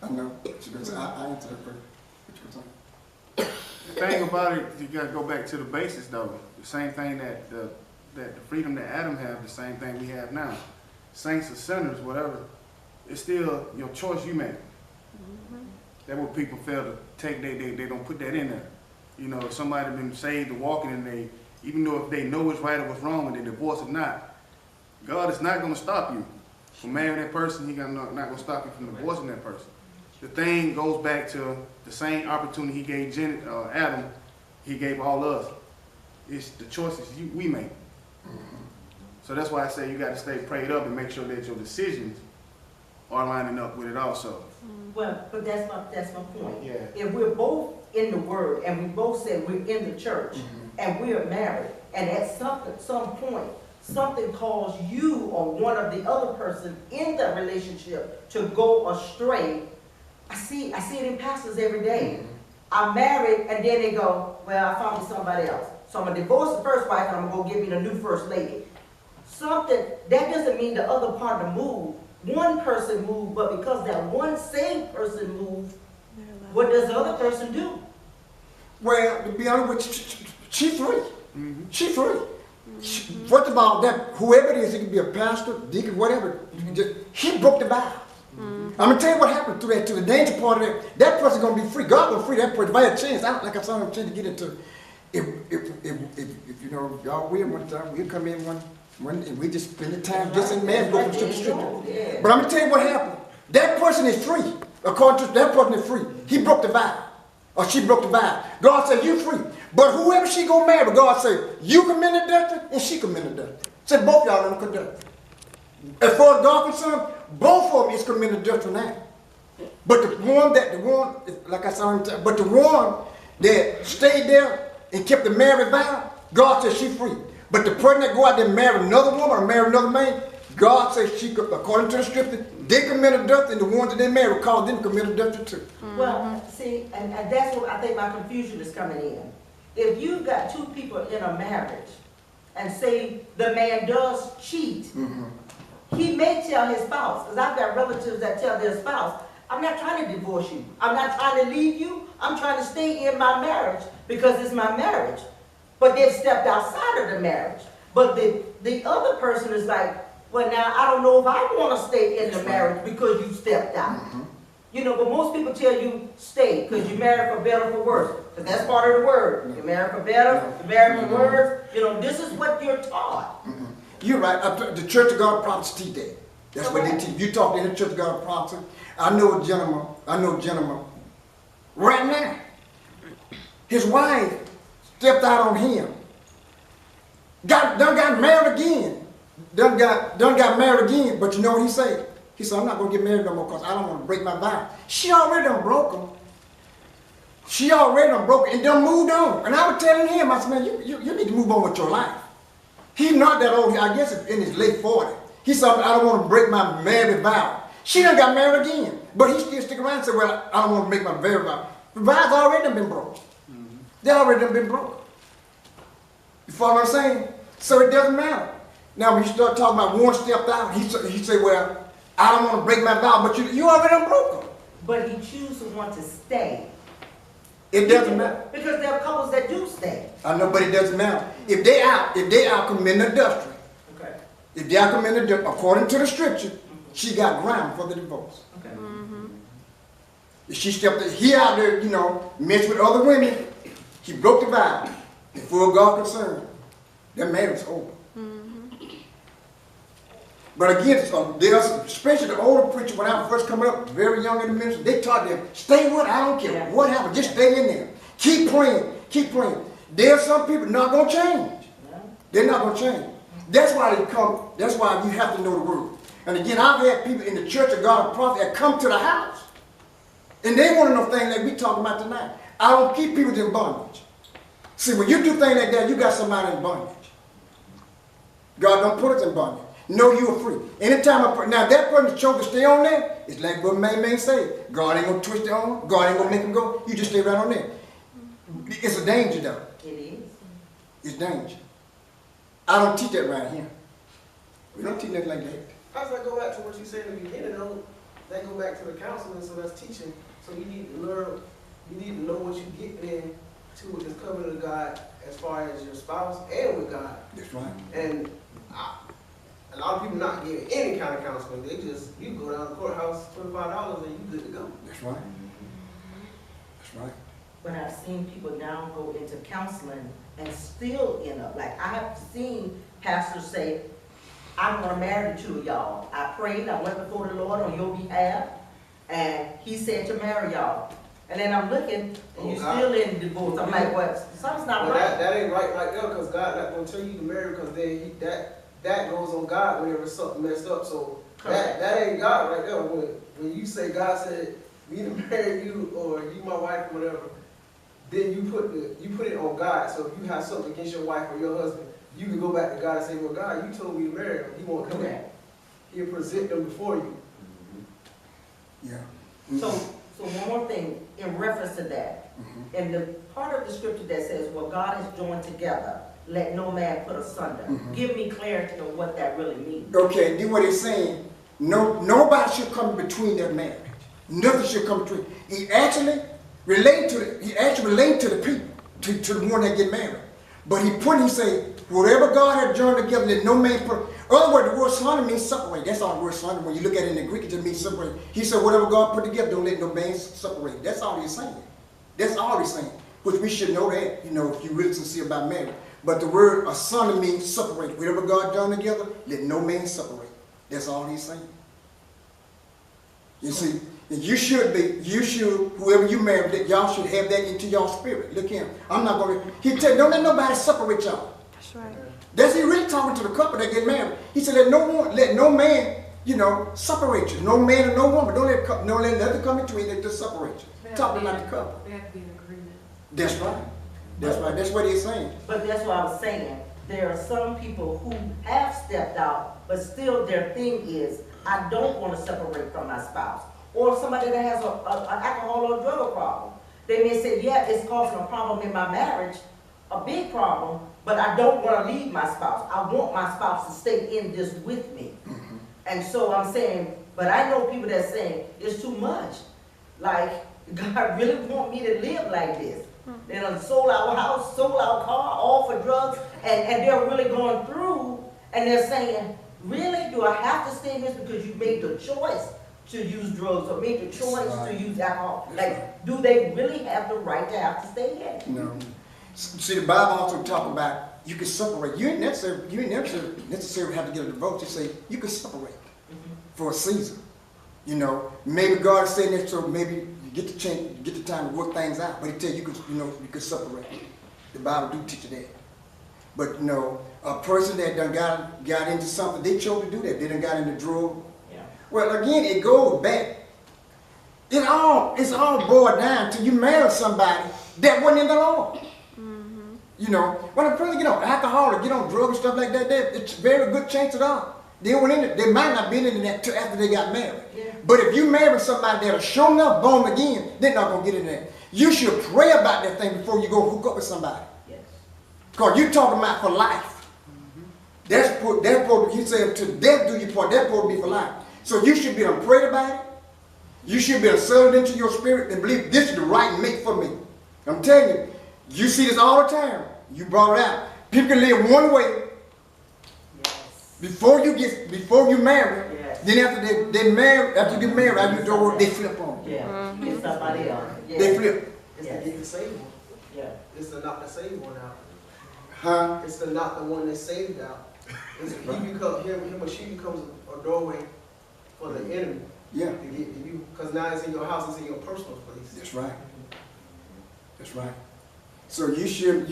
Speaker 1: I know. I answered that first.
Speaker 5: The thing about it, you gotta go back to the basics though. The same thing that the freedom that Adam had, the same thing we have now. Saints or sinners, whatever, it's still your choice you make. Mm-hmm. That's what people fail to take. They don't put that in there. If somebody been saved or walking and even though if they know what's right or what's wrong and they divorce or not, God is not gonna stop you from marrying that person. He's not gonna stop you from divorcing that person. The thing goes back to the same opportunity he gave Adam, he gave all of us. It's the choices we make. Mm-hmm. So that's why I say you got to stay prayed up and make sure that your decisions are lining up with it also.
Speaker 2: Well, but that's my point.
Speaker 5: Yeah.
Speaker 2: If we're both in the Word and we both said we're in the church and we're married, and at some point something caused you or one of the other person in the relationship to go astray, I see it in pastors every day. I'm married, and then they go, well, I found me somebody else. So I'm going to divorce the first wife, and I'm going to go get me the new first lady. That doesn't mean the other partner moved. One person moved, but because that one same person moved, what does the other person do?
Speaker 1: Well, to be honest with you, she's free.
Speaker 5: Mm-hmm.
Speaker 1: She's free. First of all, whoever it is, it could be a pastor, deacon, whatever, he broke the vow. I'm going to tell you what happened to the danger part of that. That person's going to be free. God will free that person by a chance. Like I saw him trying to get into it. If y'all will one time, we'll come in one and we just spend the time just in man go from strip to strip.
Speaker 2: Yeah.
Speaker 1: But I'm going to tell you what happened. That person is free. According to that person is free. He broke the vow. Or she broke the vow. God said, you free. But whoever she going to marry, God said, you committed adultery and she committed adultery. Said both y'all them conduct. As far as God concerned, both of them is committing adultery now. But the one that stayed there and kept the married vow, God says she's free. But the person that go out there and marry another woman or marry another man, God says she could, according to the scripture, they committed adultery, and the ones that they married called them commit adultery too.
Speaker 2: Well, see, and that's what I think my confusion is coming in. If you've got two people in a marriage and say the man does cheat, he may tell his spouse, because I've got relatives that tell their spouse, I'm not trying to divorce you. I'm not trying to leave you. I'm trying to stay in my marriage because it's my marriage. But they've stepped outside of the marriage. But the other person is like, but now I don't know if I want to stay in the marriage because you stepped out. You know, but most people tell you stay because you're married for better or for worse. Because that's part of the word. You're married for better, you're married for worse. You know, this is what you're taught.
Speaker 1: You're right. The Church of God prophets teach that. That's what they teach. You talk to the Church of God prophets. I know a gentleman right now. His wife stepped out on him. Done got married again. Done got married again. But you know what he said? He said, I'm not going to get married no more because I don't want to break my vow. She already done broke him. She already done broke it and done moved on. And I was telling him, I said, man, you need to move on with your life. He's not that old. I guess in his late 40s. He said, I don't want to break my married vow. She done got married again. But he still stick around and said, well, I don't want to break my married vow. The vows already done been broke. They already done been broke. You follow what I'm saying? So it doesn't matter. Now when you start talking about one stepped out, he said, well, I don't want to break my vow, but you already done broke them.
Speaker 2: But he chooses to want to stay.
Speaker 1: It doesn't matter.
Speaker 2: Because there are couples that do stay.
Speaker 1: I know, but it doesn't matter. If they out committing adultery,
Speaker 2: Okay.
Speaker 1: if they out committing adultery, according to the scripture, she got ground for the divorce.
Speaker 2: Okay.
Speaker 1: If she stepped, he out there, you know, messed with other women, he broke the vow. And for God concerned, their marriage is over. But again, there's, especially the older preacher, when I was first coming up, very young in the ministry, they taught them, stay with, I don't care what happened, just stay in there. Keep praying, keep praying. There's some people not going to change. They're not going to change. That's why that's why you have to know the word. And again, I've had people in the Church of God and Prophet that come to the house. And they want to know things like we talking about tonight. I don't keep people in bondage. See, when you do things like that, you got somebody in bondage. God don't put us in bondage. No, you are free. Anytime now that person chose to stay on there, it's like what man say. God ain't gonna twist it on. God ain't gonna make him go. You just stay right on there. It's a danger though.
Speaker 2: It is.
Speaker 1: It's danger. I don't teach that right here. We don't teach nothing like that.
Speaker 3: How does that go back to what you said in the beginning though? That go back to the counseling, so that's teaching. So you need to learn, you need to know what you get in to with this covenant of God as far as your spouse and with God.
Speaker 1: That's right.
Speaker 3: And a lot of people not getting any kind of counseling. They just, you go down to the courthouse, $25 and you good to go.
Speaker 1: That's right. That's right.
Speaker 2: But I've seen people now go into counseling and still end up, like I have seen pastors say, I'm going to marry the two of y'all. I prayed, I went before the Lord on your behalf, and he said to marry y'all. And then I'm looking, and you're still in divorce. I'm like, what? Something's not
Speaker 3: Well,
Speaker 2: right.
Speaker 3: that ain't right there, because God not going to tell you to marry, because then that goes on God whenever something messed up. So that ain't God right there. When you say God said me to marry you or you my wife or whatever, then you put it on God. So if you have something against your wife or your husband, you can go back to God and say, well, God, you told me to marry him. He won't come back. He'll present them before you.
Speaker 1: Yeah.
Speaker 2: So one more thing in reference to that. In the part of the scripture that says, what God has joined together, let no man put asunder. Give me clarity on what that really means.
Speaker 1: Okay, do what he's saying. Nobody should come between their marriage. Nothing should come between. He actually related to the people, to the one that get married. But he say, whatever God had joined together, let no man put. In other words, the word sunder means separate. That's all the word sunder. When you look at it in the Greek, it just means separate. He said, whatever God put together, don't let no man separate. That's all he's saying. That's all he's saying. Which we should know that, you know, if you're really sincere about marriage. But the word asunder means separate. Whatever God joined together, let no man separate. That's all he's saying. You see, whoever you marry, that y'all should have that into your spirit. Look here, I'm not going to, he said, don't let nobody separate y'all.
Speaker 6: That's right.
Speaker 1: That's he really talking to the couple that get married. He said, let no man, you know, separate you. No man and no woman. Don't let nothing come between them to separate you. Talking like the couple.
Speaker 6: They have to be in agreement.
Speaker 1: That's right. That's right. That's what he's saying.
Speaker 2: But that's what I was saying. There are some people who have stepped out, but still their thing is, I don't want to separate from my spouse. Or somebody that has an alcohol or drug problem. They may say, yeah, it's causing a problem in my marriage, a big problem, but I don't want to leave my spouse. I want my spouse to stay in this with me. And so I'm saying, but I know people that saying, it's too much. Like, God really want me to live like this. They done sold our house, sold our car, all for drugs, and they're really going through, and they're saying, really, do I have to stay in this because you made the choice to use drugs or made the choice to use alcohol? Like, do they really have the right to have to stay in it?
Speaker 1: No. See, the Bible also talk about you can separate. You ain't necessarily have to get a divorce. It say you can separate for a season. You know, maybe God is saying that so maybe you get the chance, you get the time to work things out. But He tell you, you can separate. The Bible do teach you that. But you know, a person that done got into something, they chose to do that. They done got into drug.
Speaker 2: Yeah.
Speaker 1: Well, again, it goes back. It's all boiled down to you marry somebody that wasn't in the law. You know, when a person get on alcohol or get on drugs and stuff like that, it's a very good chance at all. They went in it. They might not be in that till after they got married.
Speaker 2: Yeah.
Speaker 1: But if you marry somebody that'll show enough born again, they're not gonna get in there. You should pray about that thing before you go hook up with somebody.
Speaker 2: Yes.
Speaker 1: Because you're talking about for life. That's what he said, to death do you part. That's supposed to be for life. So you should be able to pray about it. You should be able to settle it into your spirit and believe this is the right mate for me. I'm telling you, you see this all the time. You brought it out. People can live one way
Speaker 2: Yes.
Speaker 1: before you marry.
Speaker 2: Yes.
Speaker 1: Then after they marry, after you get married, after you do they flip on you.
Speaker 2: Yeah. Get somebody else. Yeah.
Speaker 1: They flip.
Speaker 3: It's
Speaker 2: Yes.
Speaker 3: the get the saved one.
Speaker 2: Yeah.
Speaker 3: It's the not the saved one out.
Speaker 1: Huh?
Speaker 3: It's the not the one that's saved out. It's him or she becomes a doorway for the enemy
Speaker 1: Yeah.
Speaker 3: to get to you. Because now it's in your house, it's in your personal place.
Speaker 1: That's right. That's right. So you should,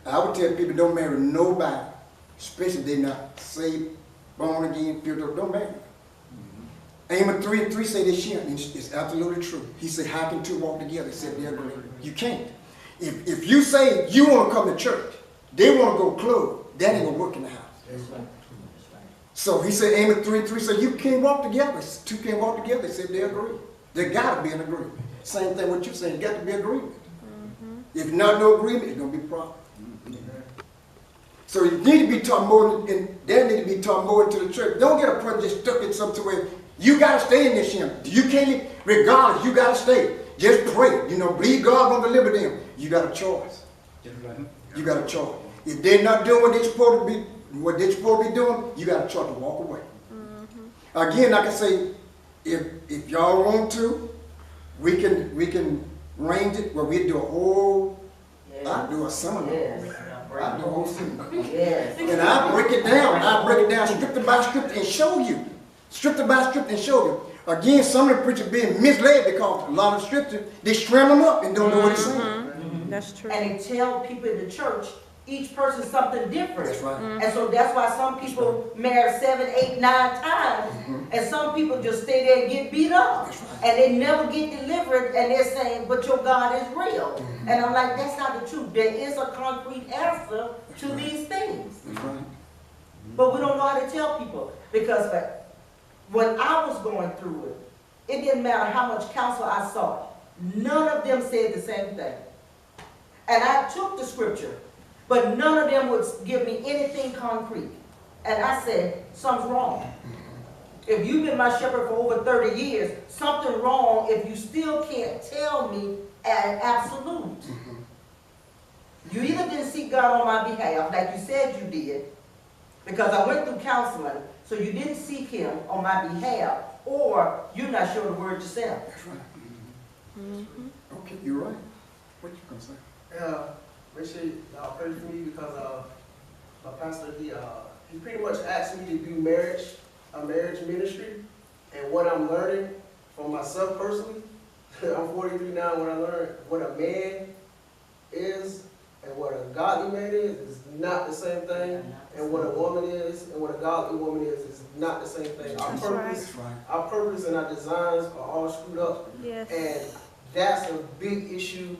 Speaker 1: I would tell people don't marry nobody, especially if they're not saved, born again, filled up, don't marry. Amos 3:3 say this shit, and it's absolutely true. He said, how can two walk together except they agree? You can't. If you say you want to come to church, they want to go club, that ain't going to work in the house.
Speaker 2: That's right. That's right.
Speaker 1: So he said, Amos 3:3 said, you can't walk together. Two can't walk together except they agree. There got to be an agreement. Same thing what you're saying, there got to be agreement. If not no agreement, it's going to be a problem. So you need to be taught more, and they need to be taught more into the church. Don't get a person just stuck in something where you got to stay in this shit. You can't, regardless, you got to stay. Just pray. You know, believe God going to deliver them. You got a choice. You got a choice. If they're not doing what they're supposed to be doing, you got a choice to walk away. Again, like I say, if y'all want to, we can range it where we do a whole, I do a seminar.
Speaker 2: Yes.
Speaker 1: I do a whole seminar.
Speaker 2: Yes.
Speaker 1: And I break it down. I break it down scripture by scripture and show you. Scripture by scripture and show you. Again, some of the preachers being misled because a lot of scripture, they scram them up and don't know what it's saying.
Speaker 6: That's true.
Speaker 2: And they tell people in the church, each person something different.
Speaker 1: That's right.
Speaker 2: And so that's why some people marry 7, 8, 9 times, and some people just stay there and get beat up.
Speaker 1: That's right.
Speaker 2: And they never get delivered, and they're saying, but your God is real. And I'm like, that's not the truth. There is a concrete answer to these things.
Speaker 1: That's right.
Speaker 2: But we don't know how to tell people. Because when I was going through it, it didn't matter how much counsel I sought. None of them said the same thing. And I took the scripture, but none of them would give me anything concrete. And I said, something's wrong. If you've been my shepherd for over 30 years, something wrong if you still can't tell me an absolute. You either didn't seek God on my behalf, like you said you did, because I went through counseling, so you didn't seek him on my behalf, or you're not sure the word yourself.
Speaker 1: That's right. Okay, you're right. What you gonna say?
Speaker 3: Make sure y'all pray for me because my pastor, he pretty much asked me to do a marriage ministry, and what I'm learning for myself personally, I'm 43 now, when I learned what a man is and what a godly man is not the same thing, and what a woman is and what a godly woman is not the same thing. Our
Speaker 6: That's
Speaker 3: purpose,
Speaker 1: That's right.
Speaker 3: our purpose and our designs are all screwed up,
Speaker 6: Yes.
Speaker 3: and that's a big issue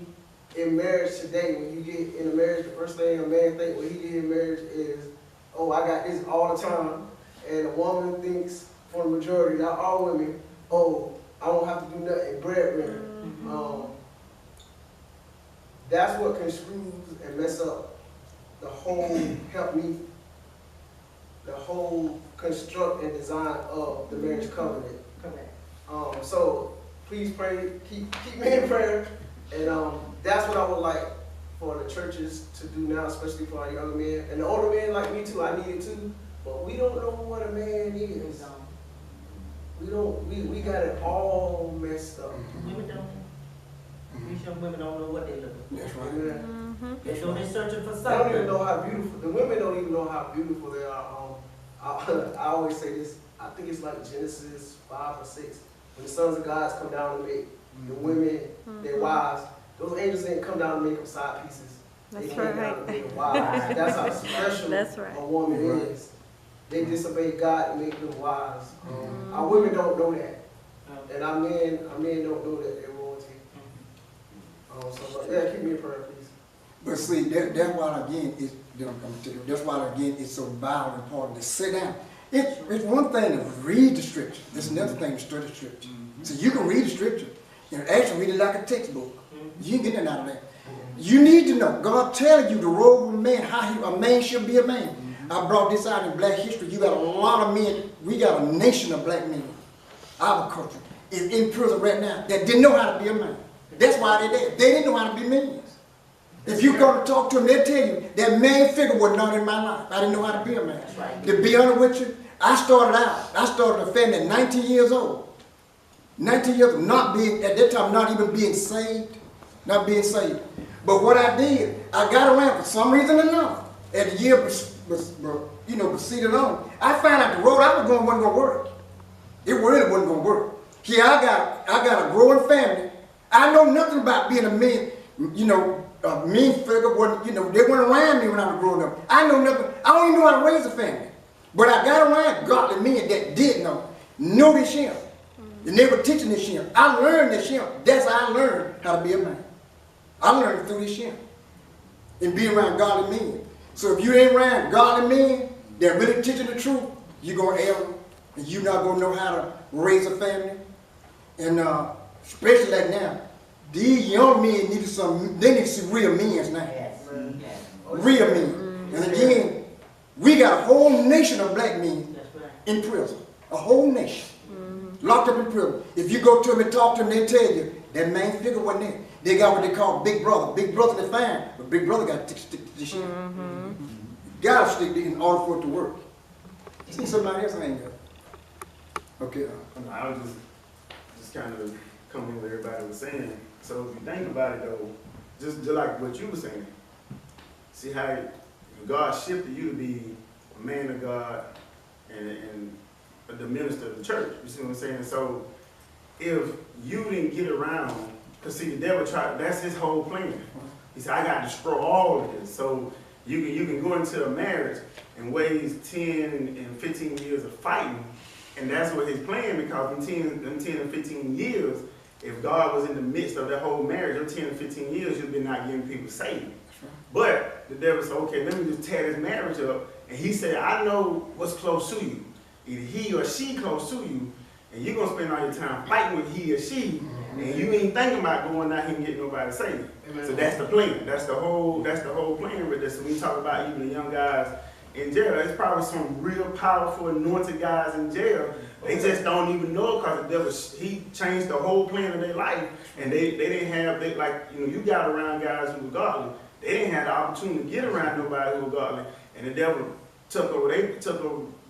Speaker 3: in marriage today. When you get in a marriage, the first thing a man thinks when he get in marriage is, oh, I got this all the time. And a woman thinks, for the majority, not all women, oh, I don't have to do nothing, breadwinner. That's what construes and mess up the whole the whole construct and design of the marriage covenant.
Speaker 2: Correct.
Speaker 3: So please pray, keep me in prayer, and that's what I would like for the churches to do now, especially for our young men and the older men like me too. I need it too, but we don't know what a man is. We got it all messed up.
Speaker 2: Women don't. These young women don't know what they look for.
Speaker 1: That's right.
Speaker 3: Amen.
Speaker 2: They know they're searching for
Speaker 3: They don't
Speaker 2: something.
Speaker 3: even know how beautiful, the women don't even know how beautiful they are. I always say this, I think it's like Genesis 5 or 6. When the sons of God come down to make the women their wives, those angels didn't come down to make them side pieces. They
Speaker 6: That's
Speaker 3: came down
Speaker 6: right.
Speaker 3: to make them wives. That's how special
Speaker 6: That's right.
Speaker 3: a woman is. They disobey God and make them wives. Our women don't know that. And our men don't know that they're royalty. Yeah, keep me in prayer, please.
Speaker 1: But see, that's why again, that's why again it's so vital and important to sit down. It's one thing to read the scripture. It's another thing to study the scripture. So you can read the scripture and actually read it like a textbook. You ain't getting out of that. You need to know. God telling you the role of a man, how a man should be a man. I brought this out in black history. You got a lot of men. We got a nation of black men. Our culture is in prison right now that didn't know how to be a man. That's why they're there. They didn't know how to be men. If you go to talk to them, they'll tell you that man figure was not in my life. I didn't know how to be a man.
Speaker 2: That's right.
Speaker 1: To be honest with you, I started a family at 19 years old. 19 years old, at that time, not even being saved. Not being saved. But what I did, I got around for some reason or another. As the year proceeded on, I found out the road I was going wasn't going to work. It really wasn't going to work. Here I got a growing family. I know nothing about being a man, a mean figure. They weren't around me when I was growing up. I know nothing. I don't even know how to raise a family. But I got around godly men that did know this here. And they were teaching this here. I learned this here. That's how I learned how to be a man. I learned through this here. And being around godly men. So if you ain't around godly men that really teaching the truth, you're going to err. And you're not going to know how to raise a family. And especially like now, these young men need to see real men now.
Speaker 2: Yes. Yes.
Speaker 1: Real men. And again, we got a whole nation of black men
Speaker 2: That's right.
Speaker 1: in prison. A whole nation. Locked up in prison. If you go to them and talk to them, they tell you that man figure wasn't there. They got what they call big brother. Big brother they fine, but big brother got to stick to this shit. Got to stick to it in order for it to work. See somebody else ain't got. Okay.
Speaker 5: I was just kind of coming with what everybody was saying. So if you think about it though, just like what you were saying, see how God shifted you to be a man of God and the minister of the church. You see what I'm saying? So if you didn't get around, because see the devil that's his whole plan. He said, I got to destroy all of this. So you can go into a marriage and waste 10 and 15 years of fighting. And that's what his plan, because in 10 and 15 years, if God was in the midst of that whole marriage, in 10 and 15 years, you'd be not getting people saved. But the devil said, okay, let me just tear this marriage up. And he said, I know what's close to you. Either he or she close to you, and you're going to spend all your time fighting with he or she, and you ain't thinking about going out here and getting nobody saved. So that's the plan. That's the whole plan with this. So when we talk about even the young guys in jail, there's probably some real powerful anointed guys in jail. They just don't even know it, because the devil, he changed the whole plan of their life, and they didn't have, you got around guys who were godly. They didn't have the opportunity to get around nobody who was godly, and the devil took over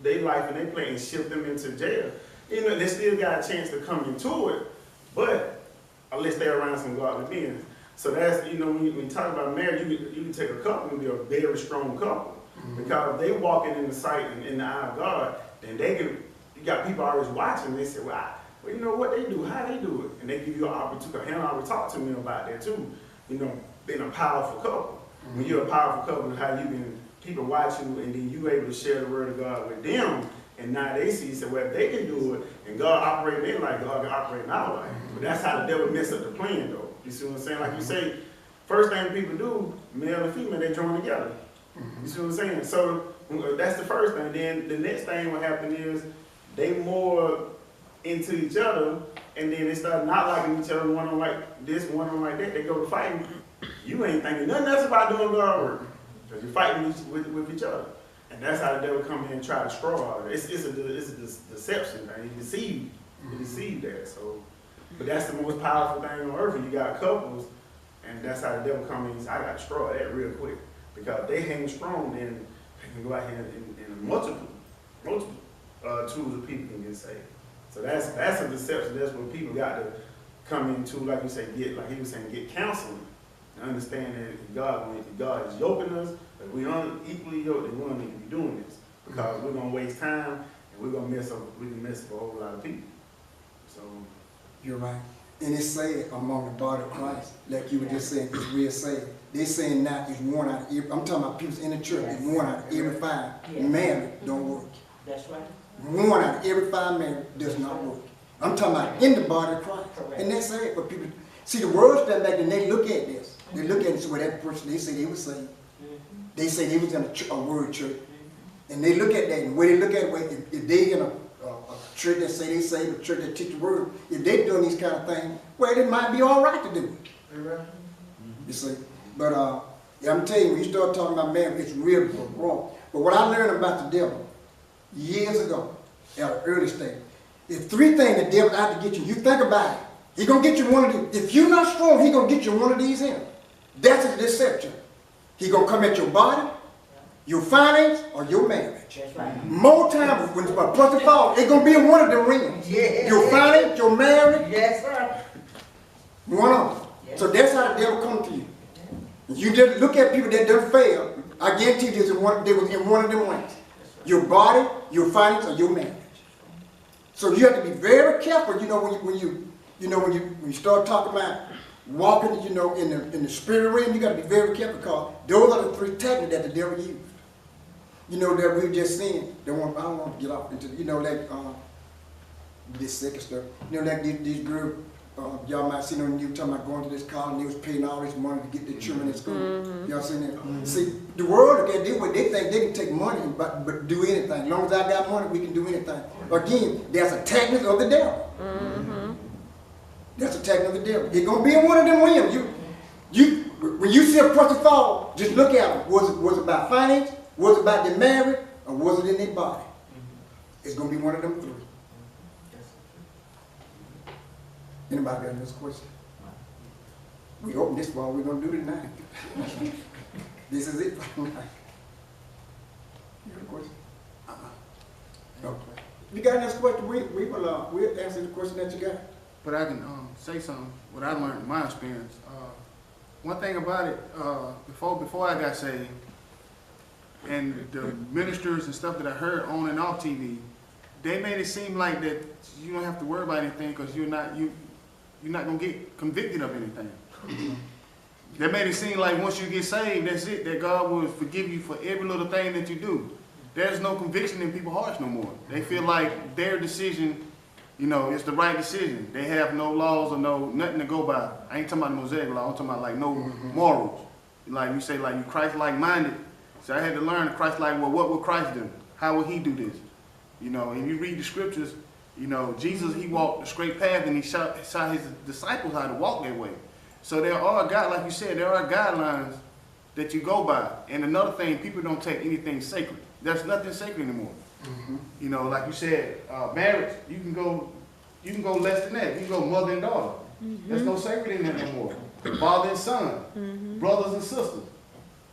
Speaker 5: their life and their plan and shipped them into jail. They still got a chance to come into it, but unless they're around some godly men. So that's, when you talk about marriage, you can take a couple and be a very strong couple. Because if they walking in the sight and in the eye of God, then you got people always watching, they say, well, you know what they do, how they do it. And they give you an opportunity. Hannah always talked to me about that too. Being a powerful couple. When you're a powerful couple, how you can, people watch you, and then you able to share the word of God with them. And now they see, well, if they can do it, and God operate in their life, God can operate in our life. But that's how the devil mess up the plan, though. You see what I'm saying? Like you say, first thing people do, male and female, they join together. You see what I'm saying? So that's the first thing. Then the next thing what happen is they more into each other, and then they start not liking each other. One on like this, one on like that. They go to fighting. You ain't thinking nothing else about doing God work, because you're fighting with each other. And that's how the devil come in and try to destroy all of it. It's a deception thing. He deceived that. So, but that's the most powerful thing on earth. And you got couples, and that's how the devil come in and say, I got to destroy that real quick. Because if they hang strong, then they can go out here and multiply. most tools of people can get saved. So that's a deception. That's what people got to come into, like you say, like he was saying, get counseling and understand that God is yoking us. If we aren't equally yoked, then we don't need to be doing this because we're gonna waste time and we can mess up a whole lot of people. So
Speaker 1: You're right. And it's said among the body of Christ, like you were just saying, it's real sad. They're saying now it's one out of every, I'm talking about people in the church, it's one out of every 5 married don't work.
Speaker 2: That's right.
Speaker 1: One out of every 5 married does not work. I'm talking about in the body of Christ.
Speaker 2: Correct.
Speaker 1: And that's sad for people. See, the world stand back and they look at this. They look at it, so that person, they say they were saved. They say they was in a word church. And they look at that, and the way they look at it, if they in a church that say they saved, a church that teach the word, if they doing these kind of things, well, it might be all right to do it.
Speaker 3: Amen.
Speaker 1: You see? But yeah, I'm telling you, when you start talking about marriage, it's real wrong. But what I learned about the devil years ago, at an early stage, there's 3 things the devil out to get you. You think about it. He gonna get you one of these. If you're not strong, he gonna get you one of these in. That's a deception. He gonna come at your body, your finance, or your marriage.
Speaker 2: That's right.
Speaker 1: More times when a person falls, it's gonna be in one of them rings.
Speaker 2: Yeah.
Speaker 1: Your finance, your marriage,
Speaker 2: Yes, sir.
Speaker 1: one of them. So that's how the devil comes to you. You just look at people that done fail. I guarantee you they was in one of them rings. Your body, your finance, or your marriage. So you have to be very careful, you know, when you start talking about walking, you know, in the spirit realm, you got to be very careful because those are the 3 techniques that the devil used. You know, that we've just seen. I don't want to get off into, you know, like this second stuff. You know, like these girls, y'all might see them when you talking about going to this college and they was paying all this money to get their children in school. Y'all seen that? See, the world, they think they can take money but do anything. As long as I got money, we can do anything. Again, there's a technique of the devil. That's a technique of the devil. It's gonna be in one of them realms. When you see a person fall, just look at them. Was it about finance? Was it about their marriage? Or was it in their body? It's gonna be one of them 3. Anybody got this question? We open this for all we're gonna do tonight. This is it for tonight. You got a question? Okay. If you got another question, we'll answer the question that you got.
Speaker 5: But I can say something, what I learned in my experience. One thing about it, before I got saved, and the ministers and stuff that I heard on and off TV, they made it seem like that you don't have to worry about anything because you're not going to get convicted of anything. They made it seem like once you get saved, that's it, that God will forgive you for every little thing that you do. There's no conviction in people's hearts no more. They feel like their decision, you know, it's the right decision. They have no laws or nothing to go by. I ain't talking about the Mosaic law, I'm talking about like no morals. Like you say, like you Christ-like minded. So I had to learn Christ-like, well, what would Christ do? How would he do this? You know, if you read the scriptures, you know, Jesus, he walked the straight path and he showed his disciples how to walk that way. So there are, like you said, there are guidelines that you go by. And another thing, people don't take anything sacred. There's nothing sacred anymore. You know, like you said, marriage, you can go less than that. You can go mother and daughter. There's no sacred in that anymore. Father and son, brothers and sisters.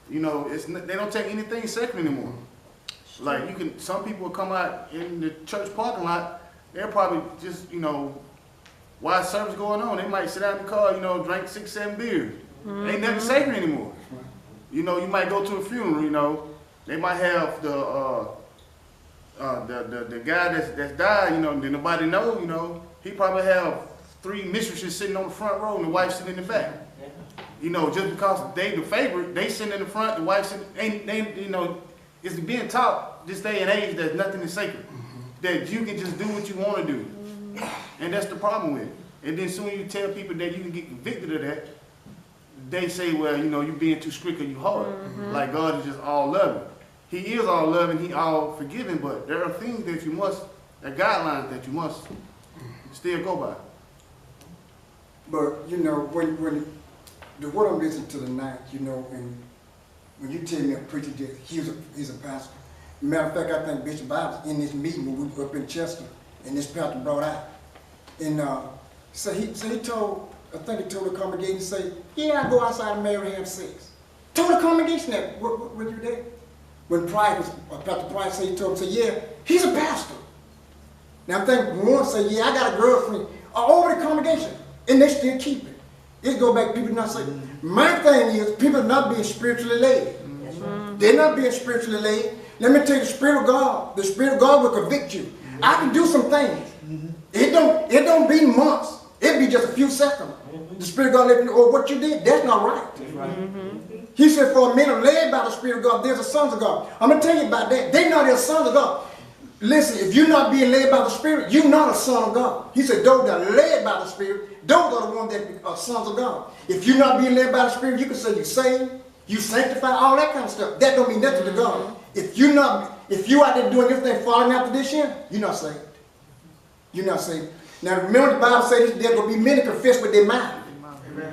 Speaker 5: You know, they don't take anything sacred anymore. Like some people will come out in the church parking lot, they're probably just, you know, while service going on, they might sit out in the car, you know, drink 6, 7 beers. Ain't nothing sacred anymore. You know, you might go to a funeral, you know, they might have the guy that's died, you know, that nobody know, you know, he probably have 3 mistresses sitting on the front row and the wife sitting in the back. You know, just because they the favorite, they sitting in the front, the wife sitting, you know, it's being taught this day and age that nothing is sacred. That you can just do what you want to do. And that's the problem with it. And then soon you tell people that you can get convicted of that, they say, well, you know, you're being too strict or you hard. Like God is just all loving. He is all loving, he all forgiving, but there are things that you must, there are guidelines that you must still go by.
Speaker 1: But, you know, what I'm listening to tonight, you know, and when you tell me a preacher that he's a pastor. Matter of fact, I think Bishop Bob was in this meeting when we were up in Chester, and this pastor brought out. And so he told, I think he told the congregation, say, yeah, I go outside and marry and have sex. Told the congregation that, were you there? when Pastor Price said, he told him, say, yeah, he's a pastor. Now I'm thinking, one say, yeah, I got a girlfriend, all over the congregation, and they still keep it. It go back, people not saying, my thing is, people are not being spiritually led. They're not being spiritually led. Let me tell you, the Spirit of God will convict you. I can do some things. It don't be months. It be just a few seconds. The Spirit of God let you know, oh, what you did, that's not right. That's right. He said, for a man led by the Spirit of God, there's the sons of God. I'm going to tell you about that. They know they're sons of God. Listen, if you're not being led by the Spirit, you're not a son of God. He said, those that are led by the Spirit, those are the ones that are sons of God. If you're not being led by the Spirit, you can say you're saved, you sanctify, all that kind of stuff. That don't mean nothing to God. If you out there doing everything following after this year, you're not saved. You're not saved. Now remember the Bible says there's going to be many confess with their mouth.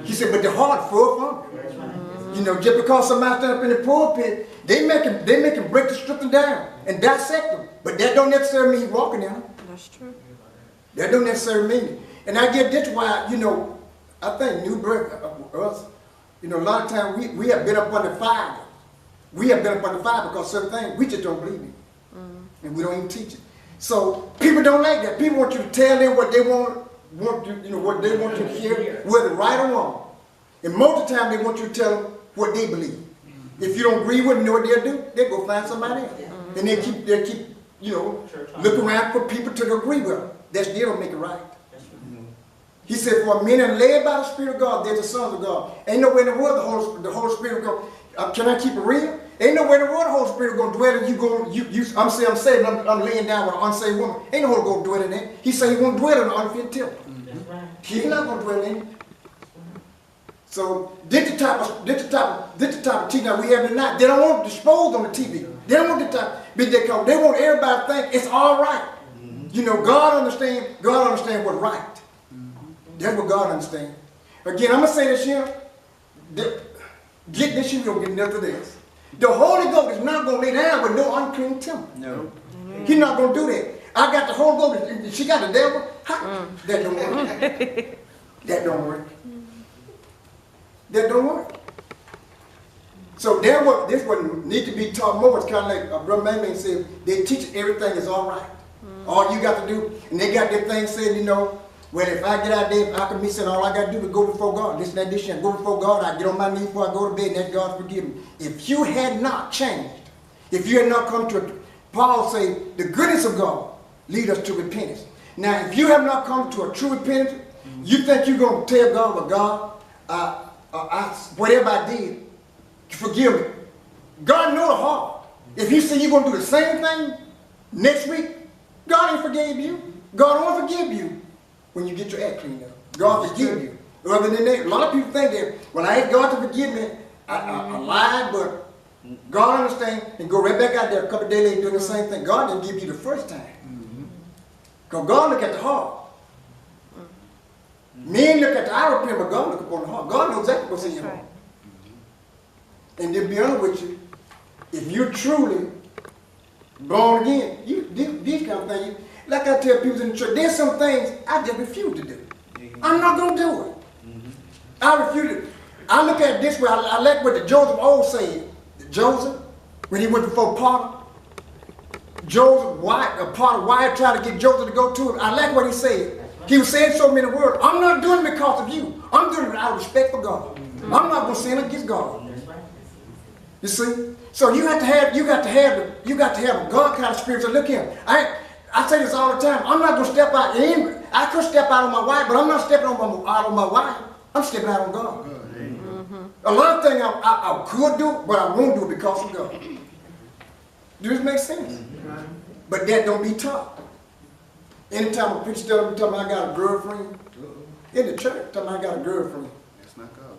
Speaker 1: He said, but the heart full from it. You know, just because somebody stand up in the pulpit, they make him break the scripture down and dissect them. But that don't necessarily mean walking in them.
Speaker 6: That's true.
Speaker 1: That don't necessarily mean it. And I get this why, you know, I think New Birth, us, you know, a lot of times we have been up under fire. We have been up under fire because certain things we just don't believe in. And we don't even teach it. So people don't like that. People want you to tell them what they want you, you know, what they want you to hear, whether right or wrong. And most of the time they want you to tell them what they believe. If you don't agree with them, you know what they'll do? They'll go find somebody else. And they'll keep, you know, look around for people to agree with them. That's they don't make it right. He said, for men are led by the Spirit of God, they're the sons of God. Ain't nowhere in the world the Holy Spirit will go. Can I keep it real? Ain't nowhere in the world the Holy Spirit going to dwell in I'm saved, I'm laying down with an unsaved woman. Ain't no Holy going to dwell in there. He said he won't dwell in an unfit temple. He's not going to dwell in it. So this the type of teaching that we have tonight. They don't want it disposed on the TV. They don't want the type, because they want everybody to think it's all right. You know, God understands what's right. That's what God understands. Again, I'm going to say this here. Get this, you don't get nothing this. The Holy Ghost is not going to lay down with no unclean temple. No. He's not going to do that. I got the Holy Ghost, and she got the devil. That don't work. That don't work. That don't work. So this one need to be taught more. It's kind of like Brother Manman said, they teach everything is all right. All you got to do, and they got their thing saying, you know, well, if I get out there, I can be saying all I got to do is go before God. This and that, this and go before God. I get on my knees before I go to bed, and ask God to forgive me. If you had not changed, if you had not come to, Paul say, the goodness of God lead us to repentance. Now, if you have not come to a true repentance, you think you're going to tell God, well, God, whatever I did, forgive me. God knows the heart. If he said you're going to do the same thing next week, God ain't forgave you. God won't forgive you when you get your act cleaned up. God forgive you. Other than that, a lot of people think that, well, I asked God to forgive me. I lied, but God understands, and go right back out there a couple of days later doing the same thing. God didn't give you the first time. Because God look at the heart. Men look at the outer appearance, but God look upon the heart. God knows exactly what's in your heart. And to be honest with you, if you're truly born again, these kind of things, like I tell people in the church, there's some things I just refuse to do. I'm not going to do it. I refuse to. I look at it this way. I like what the Joseph Old said. Joseph, when he went before Potter, Potter wife tried to get Joseph to go to him. I like what he said. He was saying so many words. I'm not doing it because of you. I'm doing it out of respect for God. I'm not going to sin against God. You see? So you got to have a God kind of spirit. So look here. I say this all the time. I'm not going to step out. I could step out on my wife, but I'm not stepping out on my wife. I'm stepping out on God. A lot of things I could do, but I won't do it because of God. Does this make sense? But that don't be taught. Anytime a preacher tells me I got a girlfriend, in the church, tell me I got a girlfriend.
Speaker 5: That's not God.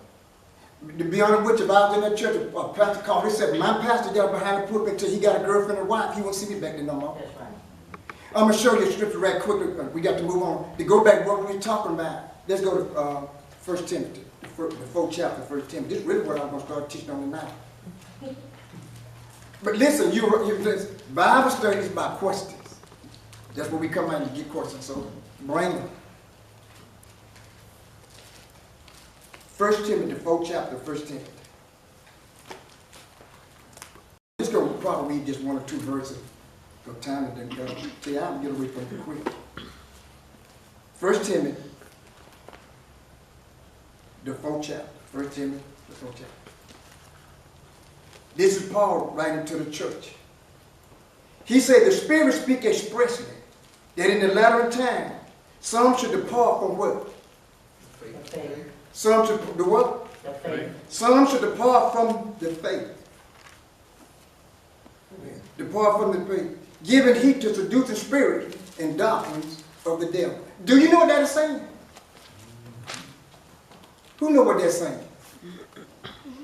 Speaker 1: To be honest with you, if I was in that church, a pastor called, he said, my pastor got behind the pulpit until he got a girlfriend and wife. He won't see me back there no more.
Speaker 2: That's right.
Speaker 1: I'm going to show you a scripture right quickly. We got to move on. To go back to what we were talking about, let's go to 1 Timothy, the 4th chapter of 1 Timothy. This is really what I'm going to start teaching on tonight. But listen, listen, Bible study is about questions. That's what we come out and get questions, so bring them. 1 Timothy, the 4th chapter of 1 Timothy. Let's go. probably read just one or two verses of time and then go. See, I'll get away from it quick. 1 Timothy, the 4th chapter. 1 Timothy, the 4th chapter. This is Paul writing to the church. He said, the Spirit speak expressly that in the latter time, some should depart from what?
Speaker 2: The faith.
Speaker 1: Some should do what?
Speaker 2: The faith.
Speaker 1: Some should depart from the faith. Depart from the faith. Giving heed to seducing spirits and doctrines of the devil. Do you know what that is saying? Who know what that's saying?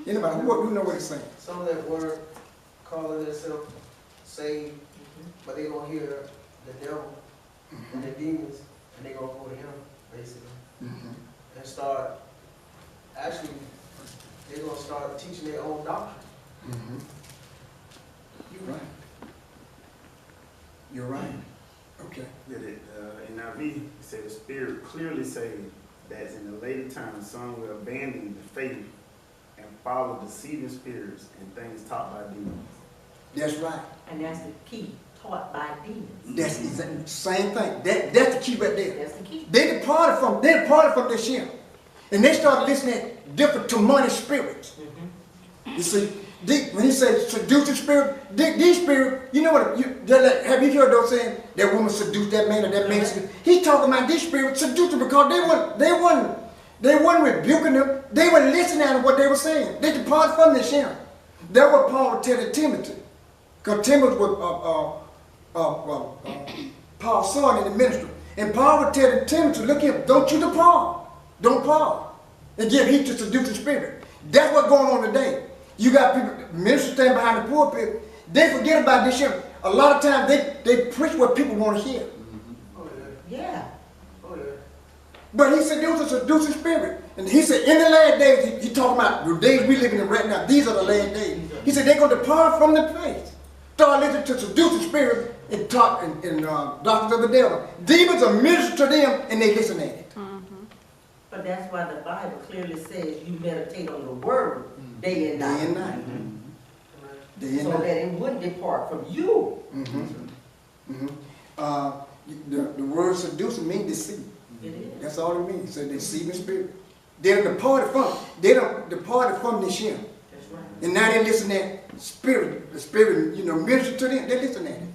Speaker 1: Anybody? Who know what it's saying?
Speaker 3: Some of that word calling themselves saved, but they gonna hear the devil and the demons, and they gonna go to him, basically, and start, actually, they're gonna start teaching their own doctrine.
Speaker 1: You're right. You're right. Okay.
Speaker 5: In NIV, it said the Spirit clearly says that in the later times, some will abandon the faith and follow deceiving spirits and things taught by demons.
Speaker 1: That's right.
Speaker 2: And that's the key, taught by demons.
Speaker 1: That's the same thing. That's the key right there.
Speaker 2: That's the key.
Speaker 1: They departed from this year. And they started listening to different demonic spirits. You see, when he said seducing spirit, these spirits, you know what, have you heard those saying, that woman seduced that man or that man seduced? He's talking about these spirits seduced them because they weren't rebuking them. They were listening to what they were saying. They departed from this year. That's what Paul was telling Timothy. Because Timothy was Paul's son in the ministry. And Paul was telling Timothy, look here, don't you depart. Don't part. And give heed to seducing spirit. That's what's going on today. You got people, ministers standing behind the pulpit, they forget about this shit. A lot of times they preach what people want to hear.
Speaker 3: Oh,
Speaker 2: Yeah.
Speaker 3: Oh, yeah.
Speaker 1: But he said there was a seducing spirit. And he said in the last days, he talking about the days we living in right now, these are the last days. He said they're going to depart from the faith. Start listening to seducing spirit and talk and doctrines of the devil. Demons are ministering to them and they listen at it.
Speaker 2: But that's why the Bible clearly says you meditate on the word day and night.
Speaker 1: Day and night. Day and
Speaker 2: So
Speaker 1: night.
Speaker 2: that it wouldn't depart from you.
Speaker 1: The word seducing means deceit.
Speaker 2: It is.
Speaker 1: That's all it means. It's a deceiving spirit. They departed from this year.
Speaker 2: That's right.
Speaker 1: And now they listen at spirit. The spirit, minister to them. They listen at it.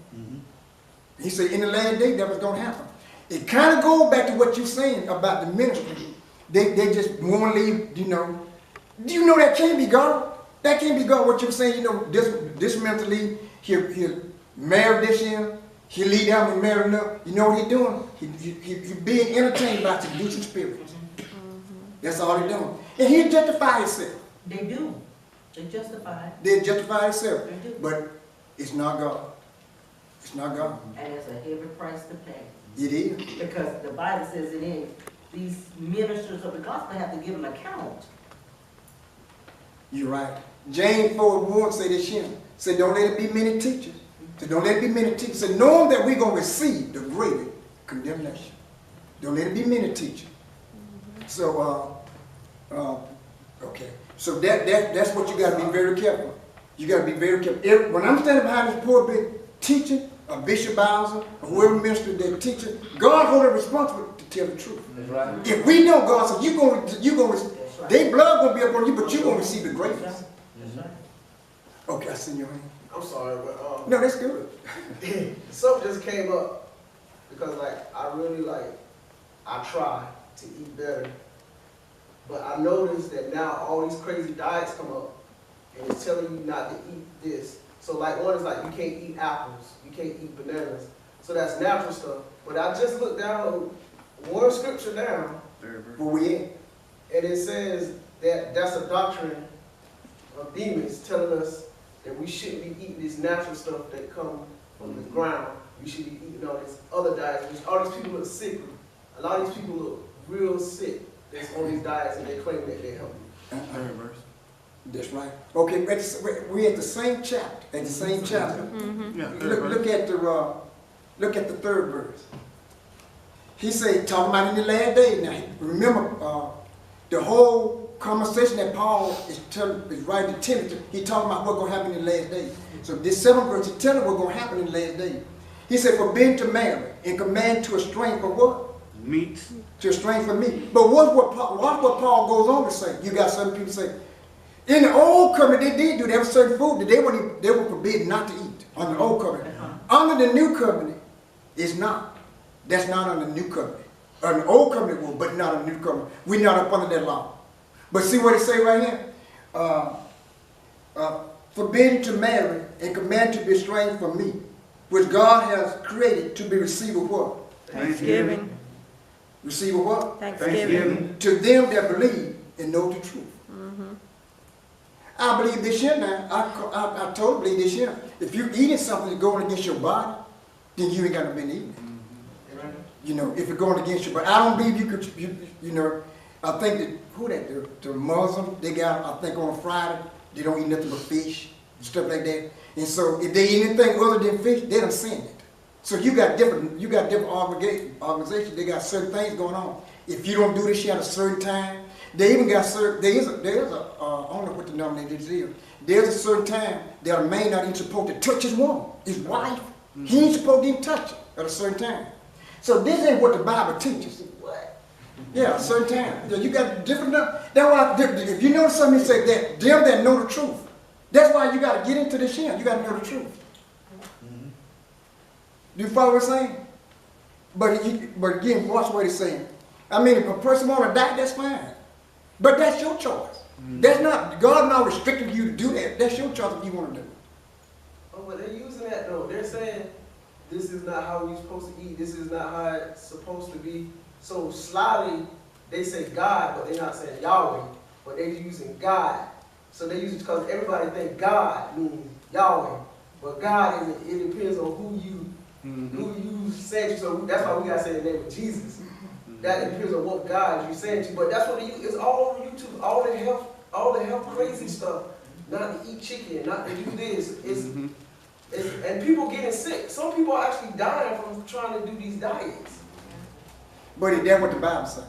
Speaker 1: He said in the last day that was going to happen. It kind of goes back to what you're saying about the ministry. They just want to leave, Do you know that can't be God? That can't be God. What you're saying, this minister leave, he'll marry this year, he'll leave out and marry another. You know what he's doing? He's being entertained by seducing spirits. That's all he's doing. And he justify himself.
Speaker 2: They do. They justify it.
Speaker 1: They justify himself.
Speaker 2: They do.
Speaker 1: But it's not God. It's not God.
Speaker 2: And it's a heavy price to pay.
Speaker 1: It is.
Speaker 2: Because the Bible says it in these ministers of the gospel have to give an account.
Speaker 1: You're right. James 4:1 said this here. Said don't let it be many teachers. Said don't let it be many teachers. Said knowing that we're going to receive the greater condemnation. Don't let it be many teachers. So, okay. So that's what you got to be very careful. You got to be very careful. When I'm standing behind this pulpit teaching, a Bishop Bowser, or whoever minister they're teaching, God hold us responsible to tell the truth.
Speaker 3: That's right.
Speaker 1: If we know God, so you're going
Speaker 2: That's right.
Speaker 1: their blood going to be up on you, but you're going to receive the greatest.
Speaker 2: That's right.
Speaker 1: Okay, I see your hand.
Speaker 3: I'm sorry, but
Speaker 1: No, that's good.
Speaker 3: something just came up because I try to eat better, but I noticed that now all these crazy diets come up and it's telling you not to eat this. So one is you can't eat apples, you can't eat bananas. So that's natural stuff. But I just looked down one scripture down,
Speaker 1: Where we at?
Speaker 3: and it says that that's a doctrine of demons telling us that we shouldn't be eating this natural stuff that come from the ground. We should be eating all this other diets. Which all these people look sick. A lot of these people look real sick that's on these diets and they claim that they help you.
Speaker 5: Third verse.
Speaker 1: That's right. Okay, we're at the same chapter. At the same chapter.
Speaker 5: Yeah, third verse.
Speaker 1: Look at the third verse. He said, talking about in the last day now. Remember, the whole conversation that Paul is writing to Timothy. He talking about what's going to happen in the last days. So this 7th verse is telling what's going to happen in the last days. He said, forbidden to marry and command to estrange for what?
Speaker 5: Meat.
Speaker 1: To estrange from me. But watch what Paul goes on to say. You got some people say, in the old covenant, they did do. There was certain food that they were forbidden not to eat on the old covenant. Under the new covenant, it's not. That's not under the new covenant. On the old covenant will, but not on the new covenant. We're not up under that law. But see what it say right here? Forbidden to marry and commanded to be estranged from me, which God has created to be received of what?
Speaker 6: Thanksgiving.
Speaker 1: Receive of what?
Speaker 6: Thanksgiving.
Speaker 1: To them that believe and know the truth. I believe this year now. I totally believe this year. If you're eating something that's going against your body, then you ain't got to be eating it. You know, if it's going against you. But I don't believe you could, you know, I think that, the Muslim, they got, I think on Friday, they don't eat nothing but fish, stuff like that. And so if they eat anything other than fish, they don't sin it. So you got different organizations, they got certain things going on. If you don't do this shit at a certain time, they even got certain, there is a I don't know what the denomination is. There's a certain time that a man not even supposed to touch his woman, his wife. He ain't supposed to even touch her at a certain time. So this ain't what the Bible teaches. What? Yeah, a certain time. You got different. That's why if you know something, it say that them that know the truth. That's why you got to get into this here. You got to know the truth. Do you follow what I'm saying? But again, watch what he's saying. I mean, if a person want to die, that's fine. But that's your choice. That's not, God not restricting you to do that. That's your choice if you want to do it.
Speaker 3: Oh, but they're using that though. They're saying this is not how we're supposed to eat. This is not how it's supposed to be. So slyly, they say God, but they're not saying Yahweh, but they're using God. So they use it because everybody think God means Yahweh, but God is, it depends on who you say to. So that's why we gotta say the name of Jesus. That depends on what God you saying to. But that's what it's all over YouTube. All the health crazy stuff. Not to eat chicken, not to do this. And people getting sick. Some people are actually dying from trying to do these diets.
Speaker 1: But that's what the Bible said.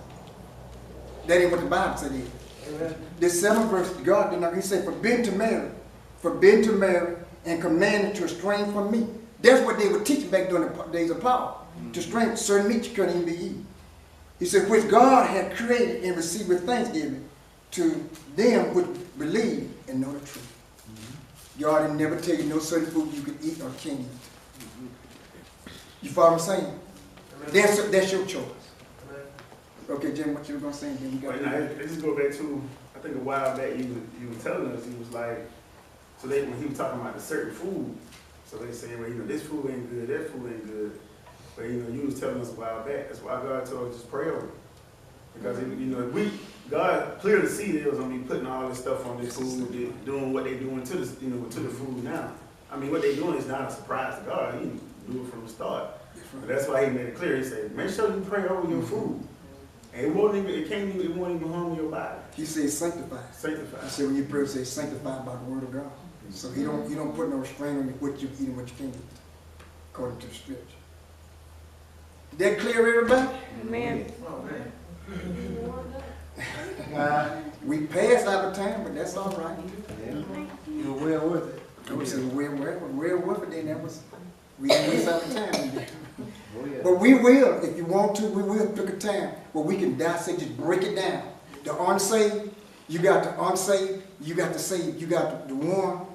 Speaker 1: That ain't what the Bible said either.
Speaker 3: Amen.
Speaker 1: This 7th verse, God did not, he said, forbidden to marry, and commanded to estrange from me. That's what they were teaching back during the days of Paul. To estrange certain meat you couldn't even be eaten. He said, which God had created and received with thanksgiving to them which believe and know the truth. God didn't never tell you no certain food you could eat or can't eat. You follow what I'm saying? That's your choice. Okay, Jim, what you were going to say? Then you got
Speaker 4: Let's just go back to, I think a while back you were telling us, he was like, so when he was talking about the certain food, so they say, well, this food ain't good, that food ain't good. But you was telling us a while back, that's why God told us just pray over it. Because God clearly see they was gonna be putting all this stuff on this food, doing what they doing to the to the food now. I mean, what they doing is not a surprise to God. He knew it from the start. But that's why he made it clear. He said, make sure you pray over your food. And it won't even harm your body.
Speaker 1: He said sanctify.
Speaker 4: Sanctify.
Speaker 1: He said when you pray, say sanctified by the word of God. So he don't put no restraint on what you eat and what you can't eat, according to the scripture. That clear, everybody?
Speaker 6: Amen.
Speaker 3: Oh, man.
Speaker 1: We passed out of time, but that's all right.
Speaker 7: You're well worth it.
Speaker 1: I would say we're worth it. Then that was we didn't waste our time.
Speaker 7: Oh, yeah.
Speaker 1: But we will, if you want to, we will pick a time where we can dissect, just break it down. The unsaved, you got the unsaved, you got the saved, you got the one,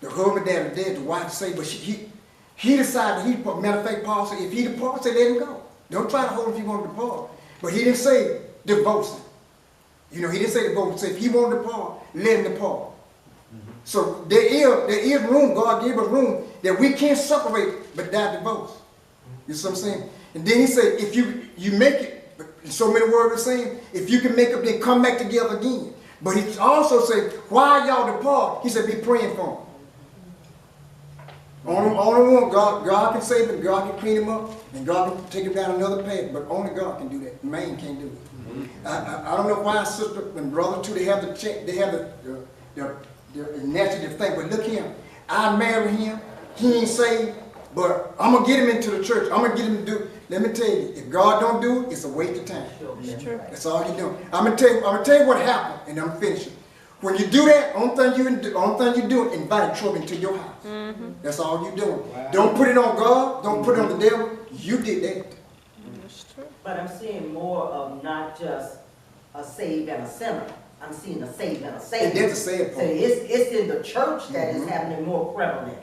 Speaker 1: the husband that are dead, the wife saved, but he decided, matter of fact, Paul said, if he depart, say let him go. Don't try to hold him if you want to depart. But he didn't say divorce him. He didn't say divorce him. He said if he want to depart, let him depart. So there is room, God gave us room that we can't separate but die divorce. You see what I'm saying? And then he said, if you make it, in so many words he's saying, if you can make up, then come back together again. But he also said, while y'all depart, he said, be praying for them. Only one, God can save him, God can clean him up, and God can take him down another path, but only God can do that. Man can't do it. I don't know why sister and brother too, they have the check, they have the initiative thing, but look here, I marry him, he ain't saved, but I'm going to get him into the church, I'm going to get him to do, let me tell you, if God don't do it, it's a waste of time.
Speaker 2: Sure,
Speaker 6: It's
Speaker 2: that's
Speaker 6: true.
Speaker 2: right.
Speaker 1: That's all He doing. I'm gonna tell you what happened, and I'm finishing. When you do that, only thing you do is invite trouble into your house. That's all you doing.
Speaker 7: Wow.
Speaker 1: Don't put it on God. Don't put it on the devil. You did that.
Speaker 6: It's true.
Speaker 2: But I'm seeing more of not just a saved and a sinner. I'm seeing a saved and a
Speaker 1: And
Speaker 2: saved.
Speaker 1: that's a sad
Speaker 2: So
Speaker 1: part.
Speaker 2: it's in the church that is
Speaker 1: Mhm.
Speaker 2: happening more prevalent.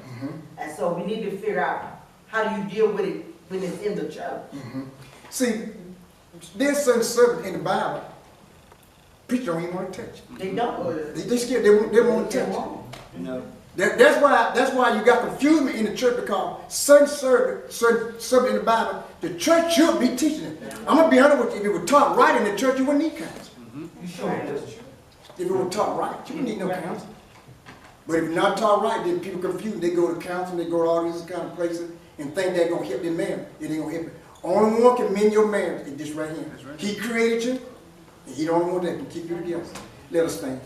Speaker 2: And so we need to figure out how do you deal with it when it's in the church.
Speaker 1: See, there's certain servants in the Bible, preachers don't even want to touch it.
Speaker 2: They don't.
Speaker 1: They scared. They won't
Speaker 2: They
Speaker 1: touch it.
Speaker 2: won't.
Speaker 7: No.
Speaker 1: That's why you got confusion in the church, because certain servant in the Bible, the church should be teaching it. I'm gonna be honest with you. If it were taught right in the church, you wouldn't need counsel.
Speaker 2: You sure do.
Speaker 1: If it were taught right, you wouldn't need no counsel. But if not taught right, then people confused. They go to counsel, they go to all these kind of places and think they're gonna help their marriage. It ain't gonna help it. Only one can mend your marriage is this right here.
Speaker 5: That's right.
Speaker 1: He created you, and He the only one that can keep you together. Let us think.